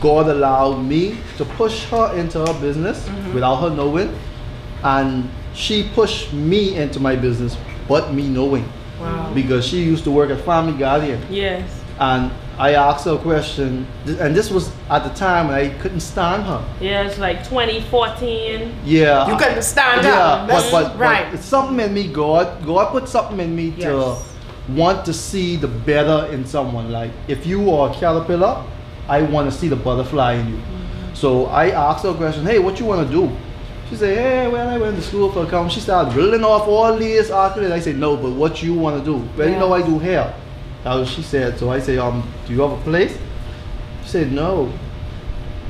God allowed me to push her into her business without her knowing, and she pushed me into my business, but me knowing. Wow. Because she used to work at Family Guardian. Yes. And I asked her a question, and this was at the time when I couldn't stand her. Yeah, it's like 2014. Yeah. You couldn't stand her. up. But it's something in me, God put something in me to want to see the better in someone. Like, if you are a caterpillar, I want to see the butterfly in you. So I asked her a question, hey, what you want to do? She said, hey, well, I went to school for accounting. She started reeling off all these accolades. I said, no, but what you want to do? Well, you know, I do hair. That was what she said. So I said, do you have a place? She said, no.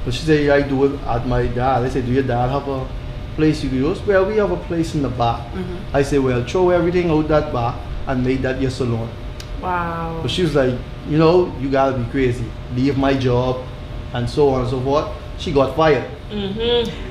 But she said, yeah, I do it at my dad. I said, do your dad have a place you can use? Well, we have a place in the back. I said, well, throw everything out that back and make that your salon. Wow. But she was like, you know, you gotta be crazy. Leave my job and so on and so forth. She got fired.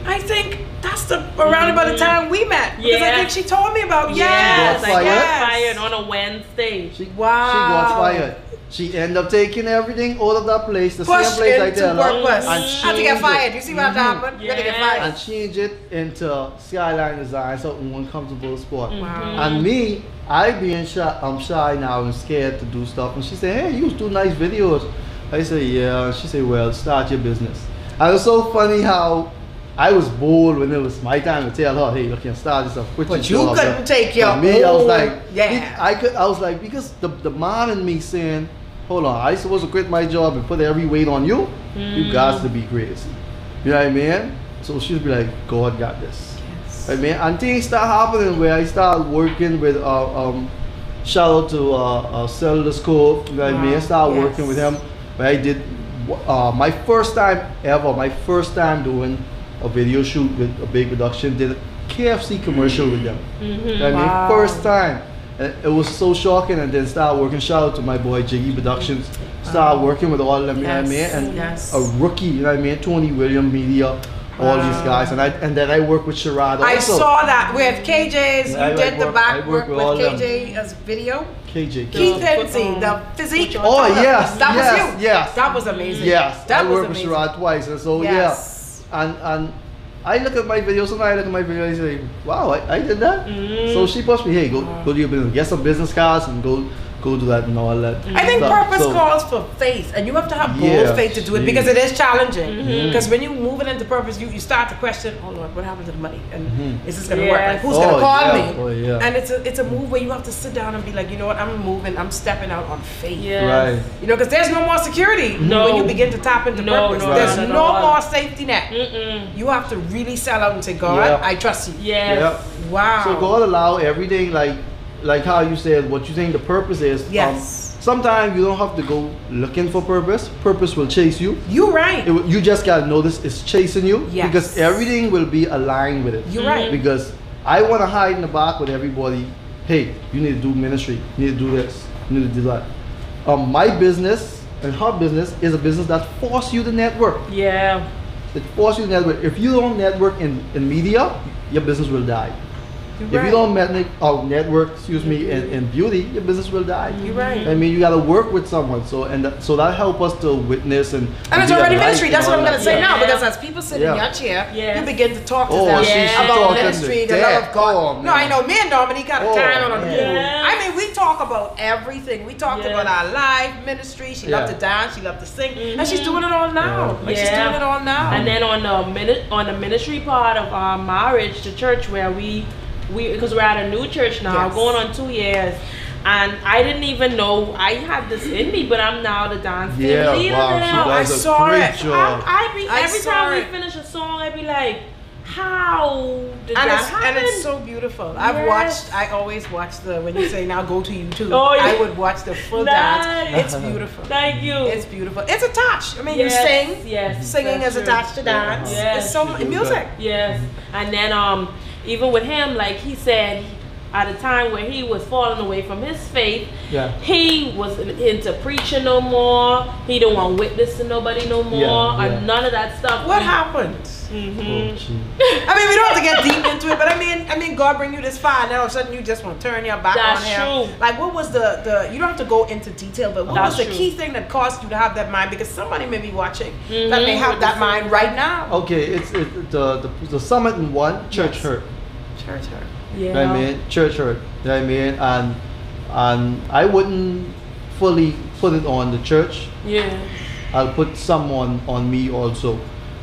I think that's around about the time we met. Because I think she told me about She got fired on a Wednesday. She got fired. She ended up taking everything out of that place, the same place I tell her, and had to get fired. You see what happened? You had to get fired. And change it into Skyline Design, so one comfortable spot. And me, I being shy, I'm shy now and scared to do stuff. And she said, hey, you do nice videos. I said, yeah. And she said, well, start your business. And it's so funny how I was bold when it was my time to tell her, hey, you can start this up. But you couldn't take your own. Me, I was like, I was like, because the man in me saying, hold on, I supposed to quit my job and put every weight on you? You got to be crazy. You know what I mean? So she'd be like, God got this. Yes. I mean, and things start happening where I start working with shout out to Cellular Scope. You know what I mean? I started working with him. Where I did my first time doing a video shoot with a big production, did a KFC commercial with them. I mean, first time. And it was so shocking, and then started working, shout out to my boy Jiggy Productions, started working with all of them, you know what I mean? And a rookie, you know what I mean? Tony William Media, all these guys, and then I work with Sherrod also. I saw that with KJ's, you did the back work with KJ as video. KJ. Keith Hensey, the physique. Oh yes, that was you. Yes, that was amazing. Yes, that I worked with Sherrod twice, and so and I look at my videos, and I look at my videos and say, wow, I did that. So she pushed me, hey, go do your business, get some business cards, and go do that and all that. I think purpose calls for faith, and you have to have bold faith to do it because it is challenging. Because when you move it into purpose, you start to question, oh Lord, what happened to the money? And is this going to work? Like, who's going to call me? And it's a move where you have to sit down and be like, you know what, I'm stepping out on faith. Right. You know, because there's no more security when you begin to tap into purpose. There's no more safety net. You have to really sell out and say, God, I trust you. Yes. Wow. So God allow everything, like how you said, what you think the purpose is. Yes. Sometimes you don't have to go looking for purpose. Purpose will chase you. You're right. You just gotta notice it's chasing you. Yes. Because everything will be aligned with it. You're right. Because I want to hide in the back with everybody. Hey, you need to do ministry. You need to do this. You need to do that. My business and her business is a business that forces you to network. Yeah. It forces you to network. If you don't network in media, your business will die. If you don't network, in beauty, your business will die. You're right. I mean, you got to work with someone. So that help us to witness and it's already ministry. That's what I'm going to say now, because as people sit in your chair, you begin to talk to them about ministry, the love of God. No, I know. Me and Nomanique got a time on the I mean, we talk about everything. We talked about our live ministry. She loved to dance. She loved to sing, and she's doing it all now. Like she's doing it all now. And then on the ministry part of our marriage, the church where we because we're at a new church now, going on 2 years, and I didn't even know I had this in me, but I'm now the dance team leader now. I saw it. Every time we finish a song, I'd be like, How did that happen? And it's so beautiful. I always watch when you say now go to YouTube, I would watch the full dance. It's beautiful. Thank you. It's beautiful. It's attached. I mean, you sing. Yes. Singing is attached to dance. Yes. It's so music. Yes. And then even with him, like he said, at a time where he was falling away from his faith, he wasn't into preaching no more. He didn't want to witness to nobody no more, and none of that stuff. What happened? I mean, we don't have to get deep into it, but I mean, God bring you this far, and then all of a sudden you just want to turn your back on him. True. Like, what was the? You don't have to go into detail, but what was the key thing that caused you to have that mind? Because somebody may be watching that may have that mind right now. Okay, it's the summit in one church hurt. Church hurt. Yeah. You know what I mean? Church hurt. You know what I mean? And I wouldn't fully put it on the church. Yeah. I'll put someone on me also.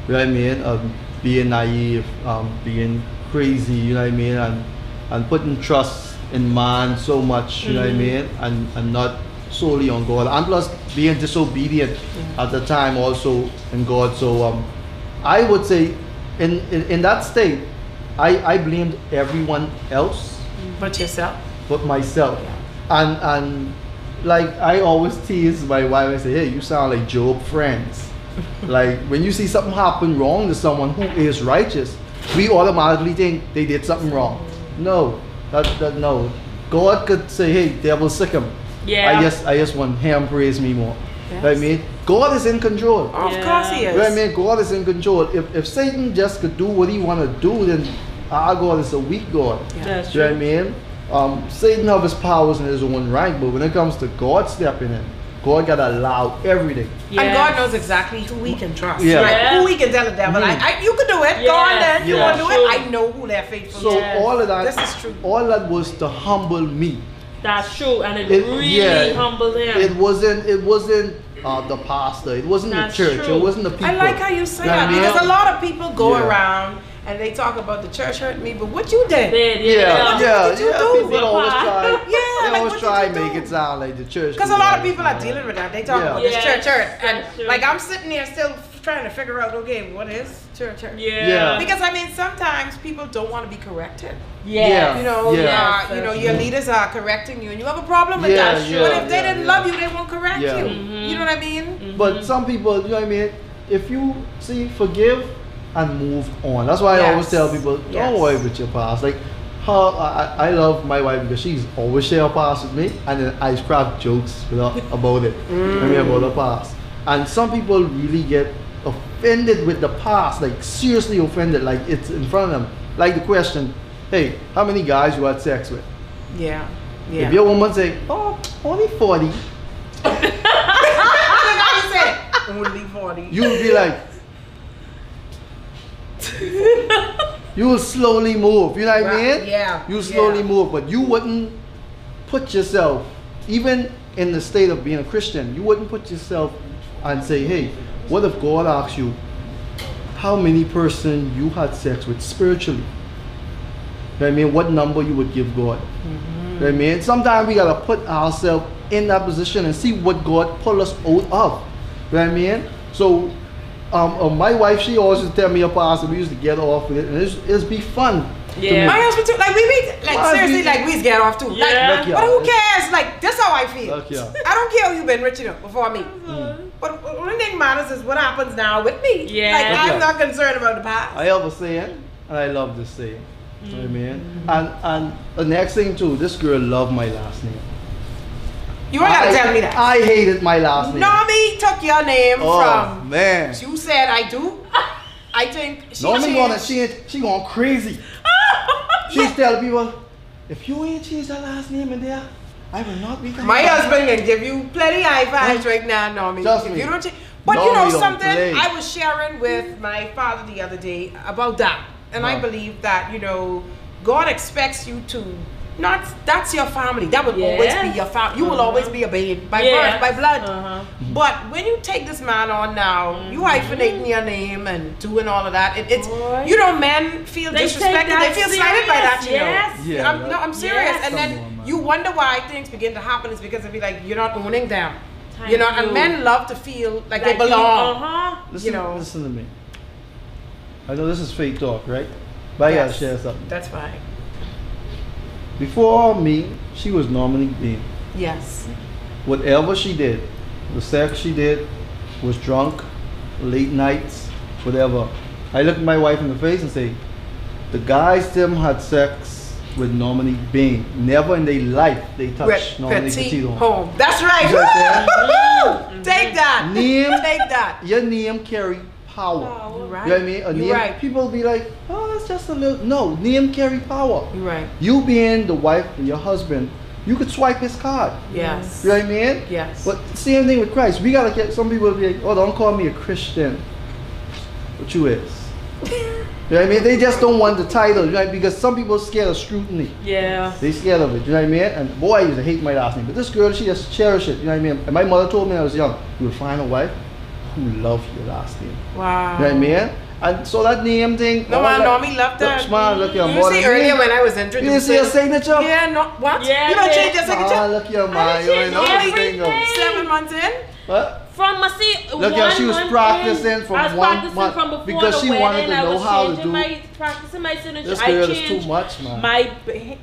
You know what I mean? Being naive, being crazy, you know what I mean? And putting trust in man so much, you know what I mean? And not solely on God. And plus being disobedient at the time also in God. So I would say in that state, I blamed everyone else but yourself, but myself. And like I always tease my wife, I say, hey, you sound like Job friends. Like when you see something happen wrong to someone who is righteous, we automatically think they did something wrong. No, no. God could say, hey, devil, sick him. I just want him praise me more. Yes. You know what I mean? God is in control. Of course he is. You know what I mean? God is in control. If Satan just could do what he want to do, then our God is a weak God. That's you know what I mean? Satan has his powers in his own right, but when it comes to God stepping in, God gotta allow everything. Yes. And God knows exactly who we can trust. Yeah. Like who we can tell the devil, you could do it. Go on then. You want to do it? I know who they're faithful to. So all of that, this is true. All that was to humble me. That's true, and it really humbled him. It wasn't the pastor. It wasn't the church. True. It wasn't the people. I like how you say that because a lot of people go around and they talk about the church hurt me, but what you did? What did you do? People always try. They always try and make it sound like the church. Because a lot of people are dealing with that. They talk about this church hurt, and like I'm sitting there still trying to figure out, okay, what is church hurt? Yeah. Because I mean, sometimes people don't want to be corrected. Yeah. You know, your leaders are correcting you, and you have a problem with that. But if they didn't love you, they won't correct you. You know what I mean? But some people, you know what I mean? If you forgive and move on. That's why I always tell people, don't worry with your past. Like, I love my wife because she's always share her past with me, and then I crack jokes about it. I mean, about the past. And some people really get offended with the past, like seriously offended, like it's in front of them. Like the question, hey, how many guys you had sex with? Yeah. If your woman say, oh, only 40. Only 40. You would be like, you will slowly move. You know what I mean? Yeah. You slowly move, but you wouldn't put yourself, even in the state of being a Christian, you wouldn't put yourself and say, hey, what if God asks you how many person you had sex with spiritually? You know what I mean? What number you would give God? You know what I mean? Sometimes we gotta put ourselves in that position and see what God pull us out of. You know what I mean? So my wife, she always used to tell me a past, and we used to get off with it, and it'd be fun. Yeah. My husband too. Like seriously, like we used to get off too. Like, but who cares? Like that's how I feel. I don't care if you've been rich enough before me. But the only thing matters is what happens now with me. Yeah. Like I'm not concerned about the past. I have a saying, and I love this saying. You know what I mean? And the next thing too, this girl loved my last name. You ain't gotta tell me that. I hated my last name. Normie took your name from. Man. You said I do. I think she going crazy. She's telling people, if you ain't changed that last name in there, I will not be coming. My husband can give you plenty high fives right now, Normie. Trust if me. you don't but you know something? I was sharing with my father the other day about that. And I believe that, you know, God expects you to that's your family. That will always be your family. You will always be obeyed by birth, by blood. But when you take this man on now, you hyphenating your name and doing all of that. It's you know, men feel disrespected. They feel slighted by that. You know, I'm serious. And then you wonder why things begin to happen. Is because they be like you're not owning them. You know, and men love to feel like they belong. Listen to me. I know this is Faith Talk, right? But I gotta share something. That's fine. Before me, she was Nomanique Bean. Yes. Whatever she did, the sex she did, was drunk, late nights, whatever. I look at my wife in the face and say, the guys them had sex with Nomanique Bean. Never in their life they touched Nomanique Petithomme. That's right. Woo! Take that. Name, take that. Your name carry power. Right. You know what I mean? A name, right. People be like, oh, that's just a little. No, name carry power. You're right. You being the wife of your husband, you could swipe his card. Yes. You know what I mean? Yes. But same thing with Christ. We gotta get some people be like, oh, don't call me a Christian. What you is? You know what I mean? They just don't want the title, right? Because some people are scared of scrutiny. Yeah. They scared of it, you know what I mean? And boy, I used to hate my last name. But this girl, she just cherished it, you know what I mean? And my mother told me when I was young, you will find a wife who loves your last name. Wow. You know what I mean? And so that name thing. No, man, Normie loved that. Man, look your You see earlier when I was introduced. You see your signature? Yeah, no, what? Yeah, you don't change your signature? Ah, look your man. You ain't know everything. 7 months in? What? From look here, she was practicing from 1 month from before because she wanted to know how to do. Practicing my signature. This girl is too much, man.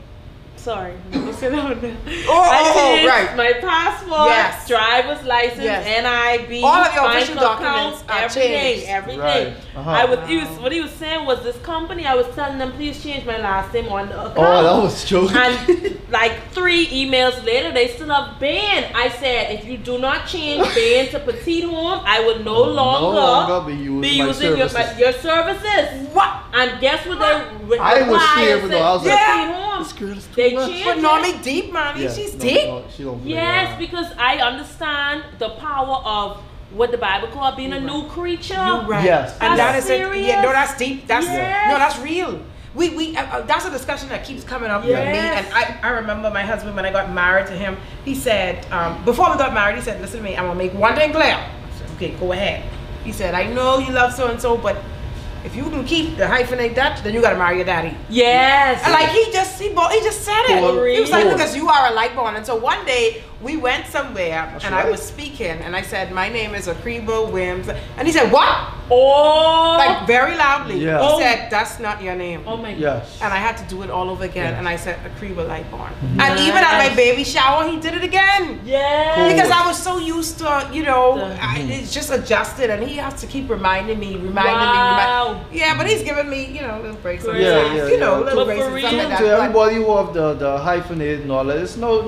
Sorry, let me sit down there. Right. My passport, yes. driver's license, yes. NIB, all of your official documents, everything. Right. What he was saying was this company. I was telling them, please change my last name on the account. Oh, that was joking. And like 3 emails later, they still have ban. I said, if you do not change ban to Petithomme, I will no longer be using your services. What? And guess what they I was scared with her. I was like, this girl is too much. But Normie deep, man. Yeah, she's deep. No, she don't yes, because I understand the power of what the Bible calls being a new creature. You're right. Yes. And that is serious. no, that's deep. That's yes. no, that's real. We that's a discussion that keeps coming up with me. And I remember my husband when I got married to him. He said before we got married, he said, "Listen to me. I'm gonna make one thing clear." I said, "Okay, go ahead." He said, "I know you love so and so, but if you can keep the hyphenate Dutch, then you gotta marry your daddy." Yes. And like he just said it. He was like, because you are a light born. And so one day we went somewhere and I was speaking and I said, my name is Akriba Wims. And he said, what? Oh. Like very loudly. Yeah. He said, that's not your name. Oh my God. Yes. And I had to do it all over again. Yes. And I said, Akriba Lightborn. And even at my baby shower, he did it again. Yeah. Cool. Because I was so used to, it's just adjusted, and he has to keep reminding me. Yeah, but he's giving me, little breaks. Yeah. Little breaks and stuff like that. To everybody who have the hyphenate and all that, it's no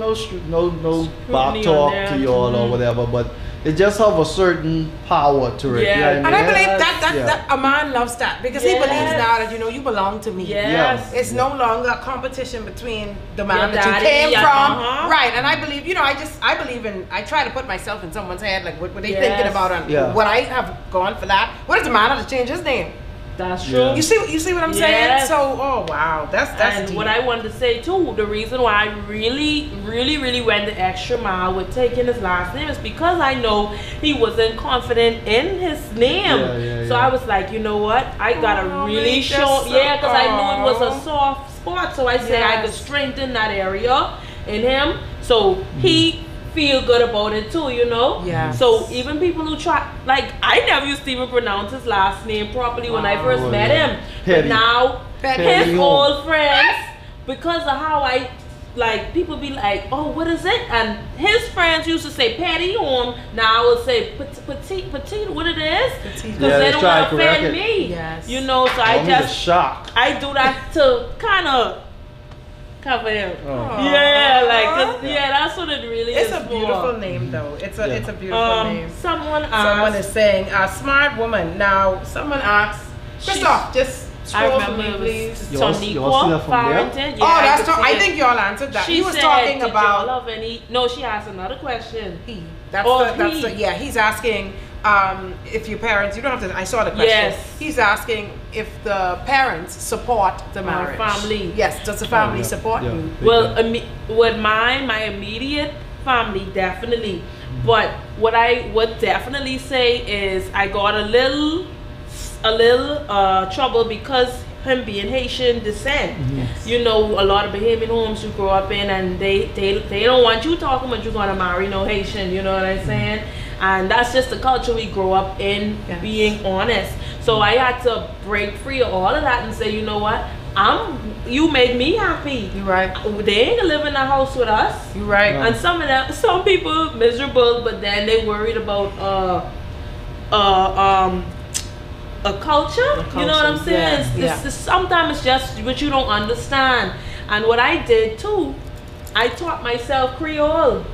back talk to y'all or whatever, but it just have a certain power to it. Yeah. You know what I mean? And I believe that a man loves that because he believes now that you belong to me. Yes. It's no longer a competition between the man Your that you daddy, came from. uh-huh. Right. And I believe, I try to put myself in someone's head, like what they thinking about and what I have gone for that. What if the man had to change his name? That's true. Yeah. You see what I'm saying? So, oh wow, that's and deep. what I wanted to say too, the reason why I really went the extra mile with taking his last name is because I know he wasn't confident in his name. So I was like, you know what? I gotta really show, because I knew it was a soft spot. So I said I could strengthen that area in him, so he feel good about it too, Yeah. So even people who try, like I never used to even pronounce his last name properly when I first met him. But now his old friends, because of how I people be like, oh, what is it? And his friends used to say Petithomme. Now I will say petite, what it is, because they don't want to offend me. Yes. So I just shock. I do that to kind of cover him. Oh. That's what it really is. It's a beautiful name, though. It's a beautiful name. Someone is saying, a smart woman. Now, someone asks, Christoph, just scroll for me, please. Toniqua Farrington. I think y'all answered that. She was talking about. No, she asked another question. He's asking if your parents, you don't have to, I saw the question. Yes. He's asking if the parents support the marriage. Family. Yes, does the family support you? Well, with my immediate family, definitely. But what I would definitely say is I got a little trouble because him being Haitian descent. Yes. A lot of Bahamian homes you grow up in, and they don't want you talking about you're gonna marry no Haitian. You know what I'm saying? and that's just the culture we grow up in, being honest. So I had to break free of all of that and say, you know what, you made me happy. You're right. They ain't gonna live in the house with us. You're right. And some people miserable, but then they worried about a culture. You know what I'm saying? Sometimes it's just what you don't understand. And what I did too, I taught myself Creole.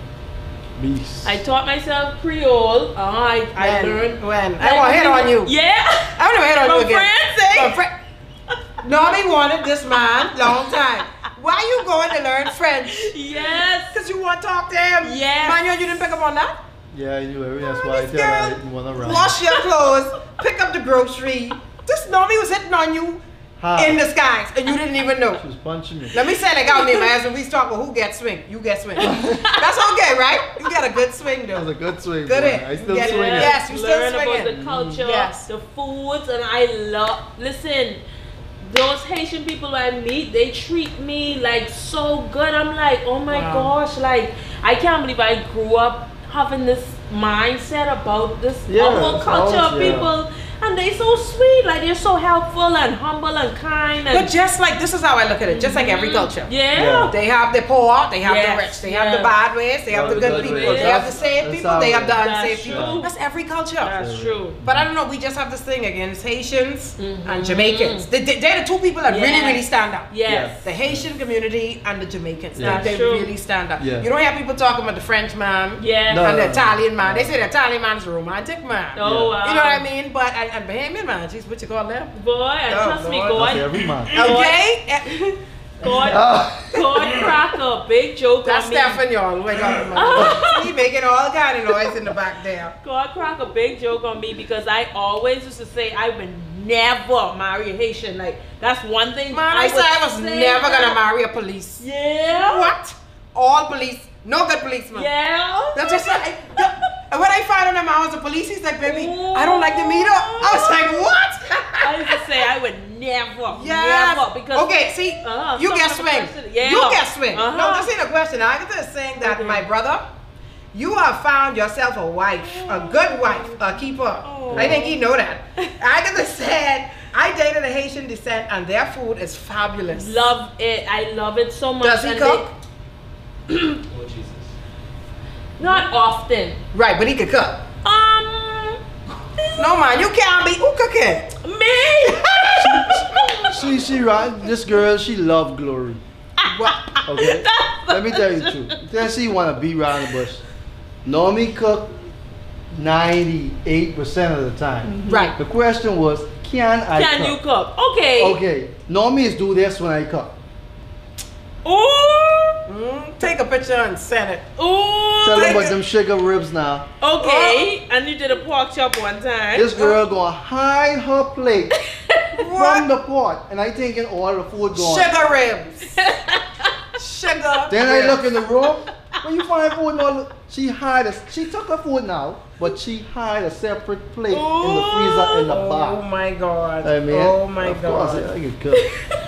Beast. I taught myself Creole. I learned. When? I want to hit on you. Yeah. I want to hit on you again. French. Normie wanted this man long time. Why you going to learn French? Yes. Because you want to talk to him? Yes. Emmanuel, you didn't pick up on that? Yeah, I knew it. That's why I tell her I didn't want to run. Wash your clothes, pick up the grocery. This Normie was hitting on you in disguise, and you didn't even know. She was punching me. Let me say like out me, my husband, we talk about who gets swing. You get swing. That's okay, right? You got a good swing, though. That was a good swing. Good I still swing it. Yes, you still learn swinging. about the culture, the foods, and I love. Listen, those Haitian people I meet, they treat me like so good. I'm like, oh my gosh, like I can't believe I grew up having this mindset about this whole culture of people. And they so sweet, like they're so helpful and humble and kind. And but just like, this is how I look at it, just like every culture. Yeah. They have the poor, they have the rich, they have the bad ways, they have the good people, they have the safe people, they have the unsafe people. That's every culture. That's true. But I don't know, we just have this thing against Haitians and Jamaicans. They're the two people that really stand out. Yes. The Haitian community and the Jamaicans. That's They true. really stand out. Yeah. You don't hear people talking about the French man and the Italian man. They say the Italian man is a romantic man. Oh, wow. You know what I mean? But and Bahamian man, geez, what you call them? Boy, and trust me, God. Every man. Okay? God crack a big joke That's on me. Stephen, y'all. He making all kind of noise in the back there. God crack a big joke on me because I always used to say I would never marry a Haitian. Like, that's one thing. Man, I said I was never gonna marry a police. Yeah. What? All police. No good policeman. Yeah. That's just like, and when I found out I was a police, he's like, baby, I don't like the meter. I was like, what? I used to say I would never, yes. never, because okay, see, you get swing. You get swing. No, this ain't a question. I get to saying that, my brother, you have found yourself a wife, a good wife, a keeper. I think he know that. I get to say, I dated a Haitian descent, and their food is fabulous. Love it. I love it so much. Does he cook? Oh, Jesus. Not often. Right, but he could cook. No man, you can't be. Who cooking? Me. She right. This girl, she love glory. What? Okay. Let me tell you the truth. Then she wanna be around the bush. Normie cook 98% of the time. Right. The question was, can I cook? Can you cook? Okay. Okay. Normie is do this when I cook. Ooh. Take a picture and send it. Ooh. Tell them about them sugar ribs now. Okay. And you did a pork chop one time. This girl gonna hide her plate from the pot, and I thinking all the food gone. Sugar ribs. Sugar. Then I ribs. look in the room. When you find food, she took her food now, but she hide a separate plate in the freezer in the box. Oh my God. I mean, oh my of course, God. I can cook.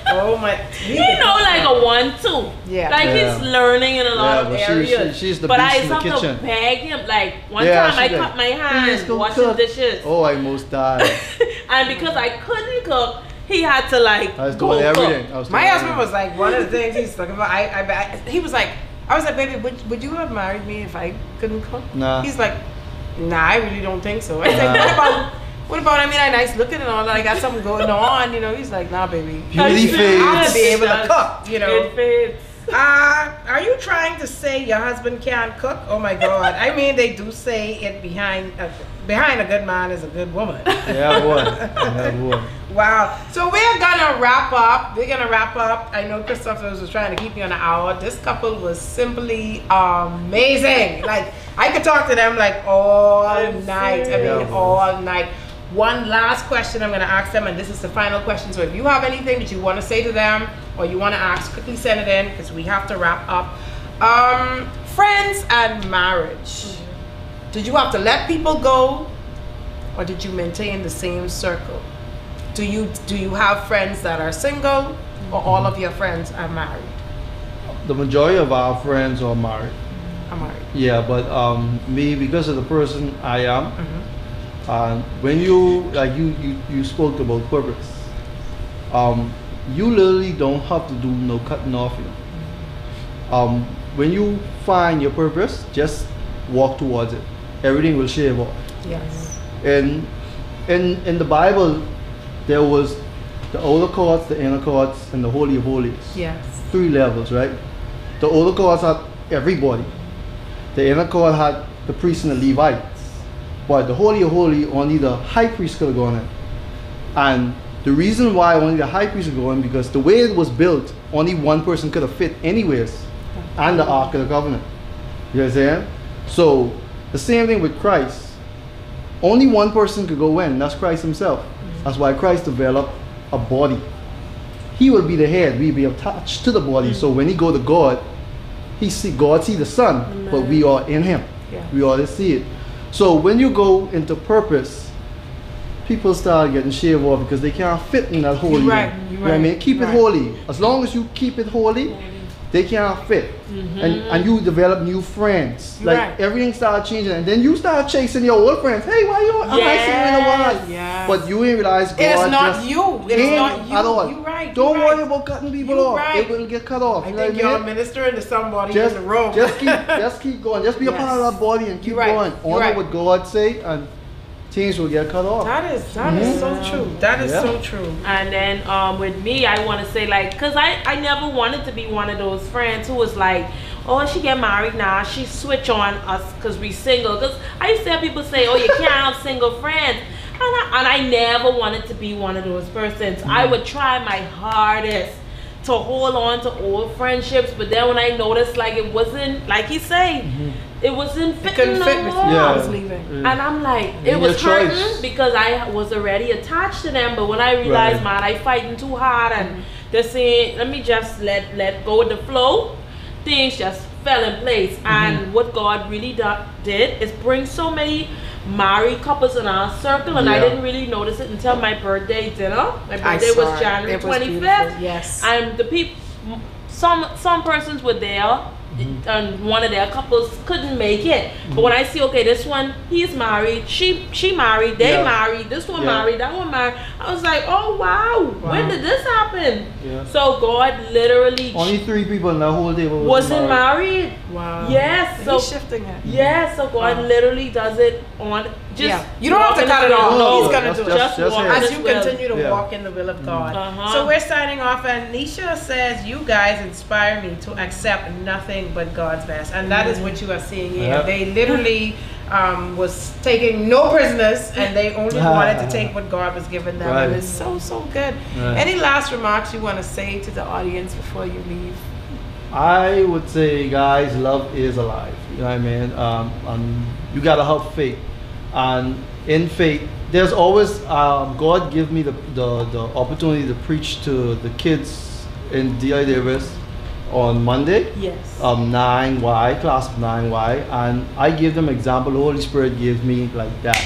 Oh my. He know like a 1-2. Yeah. Like he's learning in a lot of but areas. she's the but beast I in the have to kitchen. beg him. Like one time I cut my hands washing dishes. Oh, I almost died. And because I couldn't cook, he had to like I was doing everything. My husband was like, one of the things he's talking about. He was like, I was like, baby, would you have married me if I couldn't cook? Nah. He's like, nah, I really don't think so. I was like, what about, I mean, I'm nice looking and all that. I got something going on, you know. He's like, nah, baby. Beauty I have to be fades. able to cook, you know. It fits. Are you trying to say your husband can't cook? Oh my God. I mean, they do say it behind a good man is a good woman. Yeah, boy. Yeah, boy. Wow. So we're gonna wrap up. I know Christopher was trying to keep me on an hour. This couple was simply amazing. Like, I could talk to them like all night. I mean, all night. One last question I'm gonna ask them, and this is the final question. So if you have anything that you want to say to them or you want to ask, quickly send it in because we have to wrap up. Friends and marriage. Did you have to let people go, or did you maintain the same circle? Do you have friends that are single, or all of your friends are married? The majority of our friends are married. I'm married. Yeah, but me, because of the person I am, when you you spoke about purpose, you literally don't have to do no cutting off. You know, when you find your purpose, just walk towards it. Everything will shave off. Yes. And in the Bible, there was the outer courts, the inner courts, and the Holy of Holies. Yes. 3 levels, right? The outer courts had everybody. The inner court had the priests and the Levites. But the Holy of Holies, only the high priest could have gone in. And the reason why only the high priest could go in, because the way it was built, only one person could have fit anyways. And the Ark of the Covenant. You know what I'm saying? So, the same thing with Christ. Only one person could go in, and that's Christ himself. That's why Christ developed a body. He will be the head, we be attached to the body. So when he go to God, God see the Son, but we are in him. Yeah. We always see it. So when you go into purpose, people start getting shaved off because they can't fit in that holy. You're right. You know what I mean? Keep it holy. As long as you keep it holy, they can't fit. And you develop new friends. Like everything started changing, and then you start chasing your old friends. Hey, why you? I'm not seeing you in a while. Yes. But you ain't realize God it's not you. It's not you. At all. You're right. Don't worry about cutting people off. Right. It will get cut off. I think you're ministering to somebody just, in the room. just keep going. Just be a part of that body and keep going. Honor what God say, and things will get cut off. That is so true. That is so true. And then with me, I want to say, like, because I never wanted to be one of those friends who was like, oh, she get married now, she switch on us because we single. Because I used to have people say, oh, you can't have single friends. And I never wanted to be one of those persons. I would try my hardest to hold on to old friendships, but then when I noticed, like, it wasn't, like he said, it wasn't fitting no more. I was leaving. And I'm like, it was hurting because I was already attached to them. But when I realized, man, I fighting too hard, and they're saying, let me just let go of the flow, things just fell in place. And what God really did is bring so many married couples in our circle, and I didn't really notice it until my birthday dinner. My birthday was January 25th. Yes. And the people, some persons were there, and one of their couples couldn't make it. But when I see, okay, this one, he's married, she married, they married, this one married, that one married, I was like, oh wow, when did this happen? So God literally only 3 people in the whole day wasn't married. Wow. Yes. So he's shifting it. Yes, so God literally does it on just you don't have to cut it off. No, he's gonna do it. Just walk as you continue to walk in the will of God. So we're signing off, and Nisha says, you guys inspire me to accept nothing but God's best. And that is what you are seeing here. They literally was taking no prisoners, and they only wanted to take what God was giving them. And it's so good. Any last remarks you want to say to the audience before you leave? I would say, guys, love is alive. You know what I mean? You gotta have faith, and in faith, there's always God give me the opportunity to preach to the kids in D.I. Davis on Monday. Yes. 9Y, class of 9Y, and I give them example. The Holy Spirit gives me like that,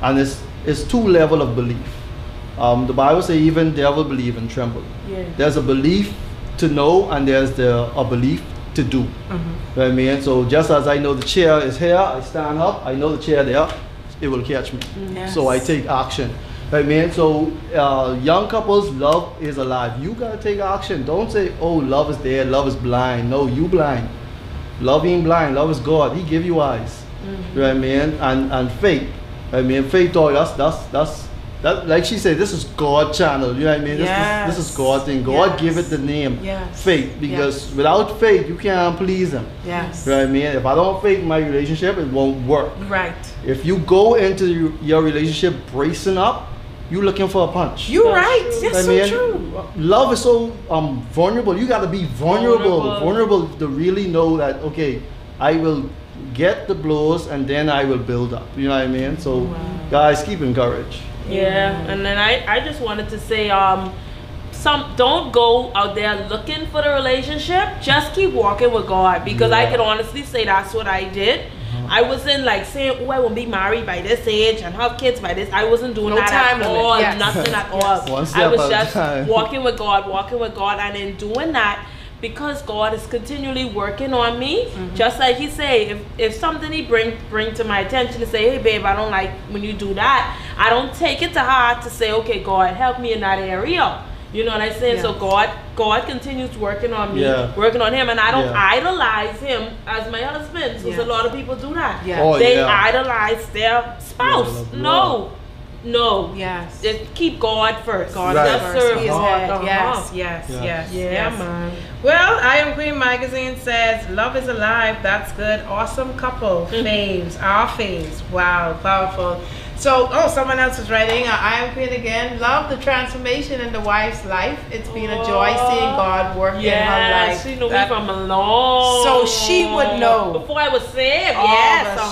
and it's 2 level of belief. The Bible says even devil believe and tremble. There's a belief to know, and there's a belief to do. You know what I mean? So just as I know the chair is here, I stand up, I know the chair there, it will catch me. So I take action. You know what I mean? So young couples, love is alive. You gotta take action. Don't say, oh, love is there, love is blind. No, you blind. Love ain't blind, love is God. He give you eyes. You know what I mean? And faith. I mean, faith taught us, that, like she said, this is God channel. You know what I mean? This is God thing. God give it the name faith, because without faith you can't please him. You know what I mean? If I don't have faith in my relationship, it won't work. If you go into your relationship bracing up, you're looking for a punch. You're right. That's so true. Love is so vulnerable. You got to be vulnerable to really know that, okay, I will get the blows and then I will build up. You know what I mean? So guys, keep encouraged. And then I just wanted to say, don't go out there looking for the relationship. Just keep walking with God, because I can honestly say that's what I did. I wasn't like saying, oh, I will be married by this age and have kids by this. I wasn't doing that at all. Nothing at all. I was just walking with God, and in doing that, because God is continually working on me. Just like he say, if something he bring to my attention to say, hey babe, I don't like when you do that, I don't take it to heart to say, okay God, help me in that area. You know what I'm saying? So God continues working on me, working on him, and I don't idolize him as my husband. So a lot of people do that. They idolize their spouse. No. Just keep God first. God first. Serve He is God. Yes, Man. Well, I Am Queen magazine says, love is alive. That's good. Awesome couple. Faves. Our faves. Wow. Powerful. So, someone else is writing, I Am Queen again. Love the transformation in the wife's life. It's been a joy seeing God work in her life. She knew me from a long. So she would know. Before I was saved,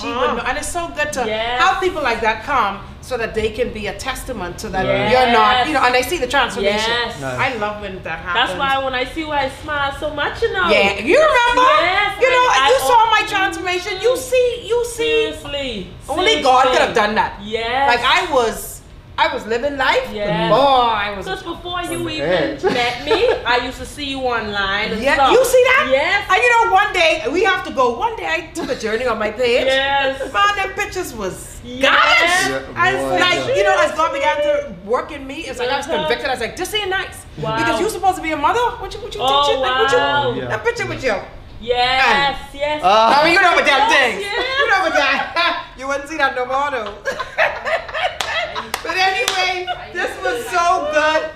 she would know. And it's so good to have people like that come so that they can be a testament to that you're not, and they see the transformation. I love when that happens. That's why when I see why I smile so much, Yeah, you remember? You saw my transformation. You see. Seriously. Only God could have done that. Like I was living life. Because before you even met me, I used to see you online and stuff. You see that? Yes. And one day we have to go. One day I took a journey on my page. Man, them pictures was garbage. As God began to work in me, it's like I was convicted. I was like, this ain't nice. Because you're supposed to be a mother. What you teaching? That picture with you. Yes. I mean, you know what that thing. You know what that. You wouldn't see that no more though. But anyway, this was so good.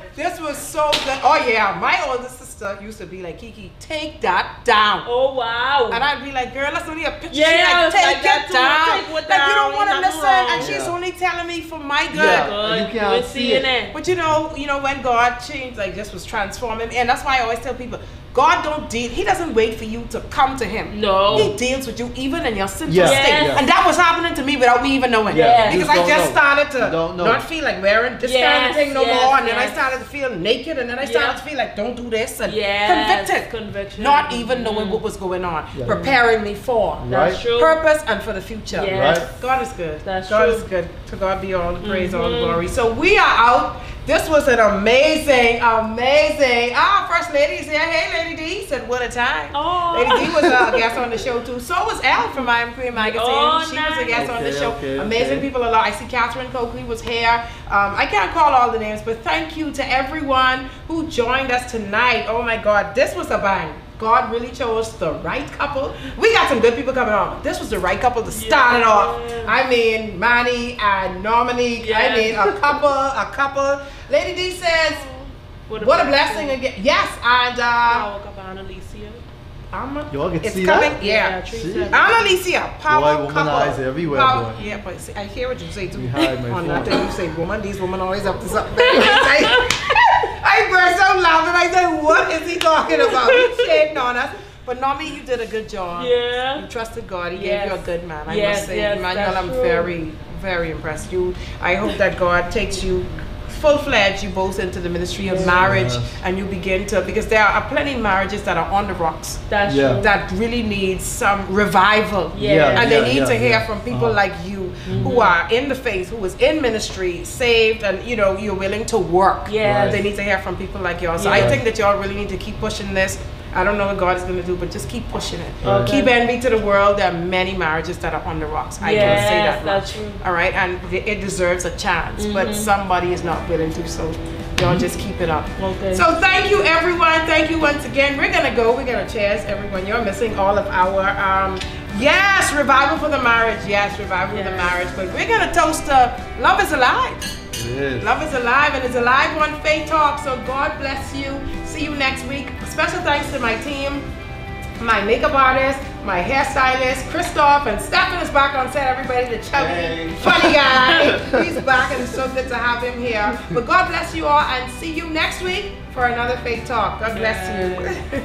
Oh yeah, my older sister used to be like, Kiki, take that down. Oh wow. And I'd be like, girl, let's only a picture. Take it down. Like you don't want to listen, and she's only telling me for my good. You can't see it. But you know when God changed, like this was transforming me, and that's why I always tell people, God don't deal. He doesn't wait for you to come to him. No. He deals with you even in your sinful state. And that was happening to me without me even knowing. Because I just started to not feel like wearing this kind of thing no more. And then I started to feel naked. And then I started to feel like, don't do this. And conviction. Not even knowing what was going on. Preparing me for purpose and for the future. God is good. God is good. To God be all the praise, all the glory. So we are out. This was an amazing. First Lady is here. Hey, Lady D. Said, what a time. Lady D was a guest on the show too. So was Elle from I Am Queen magazine. She was a guest on the show. Amazing people a lot. I see Catherine Coakley was here. I can't call all the names, but thank you to everyone who joined us tonight. Oh my God, this was a bang. God really chose the right couple. We got some good people coming on. This was the right couple to start it off. I mean, Manny and Nomanique. I mean, a couple. Lady D says, what a blessing again. Yes, and y'all get to it's see coming. that? Alicia, power boy, couple. womanize everywhere, boy. Yeah, but see, I hear what you say too. On that thing you say, woman, these women always up to something. I burst out laughing. I said, what is he talking about? He's shading on us. But Nomi, you did a good job. You trusted God. He gave you a good man. I must say, Emmanuel, I'm very, very impressed. I hope that God takes you full-fledged, you both into the ministry of marriage, and you begin to, because there are plenty of marriages that are on the rocks. That's true. That really need some revival. And they need to hear from people like you, who are in the faith, who is in ministry, saved, and you're willing to work. They need to hear from people like y'all. So I think that y'all really need to keep pushing this. I don't know what God is going to do, but just keep pushing it. Keep envy to the world. There are many marriages that are on the rocks. I can say that much. True. All right, and it deserves a chance, but somebody is not willing to. So y'all just keep it up. So thank you, everyone. Thank you once again. We're gonna go. We're gonna cheers, everyone. You're missing all of our revival for the marriage. Revival for the marriage. But we're gonna toast love is alive. Love is alive, and it's alive on Faith Talk. So God bless you. See you next week. Special thanks to my team, my makeup artist, my hairstylist, Christoph, and Stefan is back on set. Everybody, the chubby, funny guy. He's back, and it's so good to have him here. But God bless you all, and see you next week for another Faith Talk. God bless you.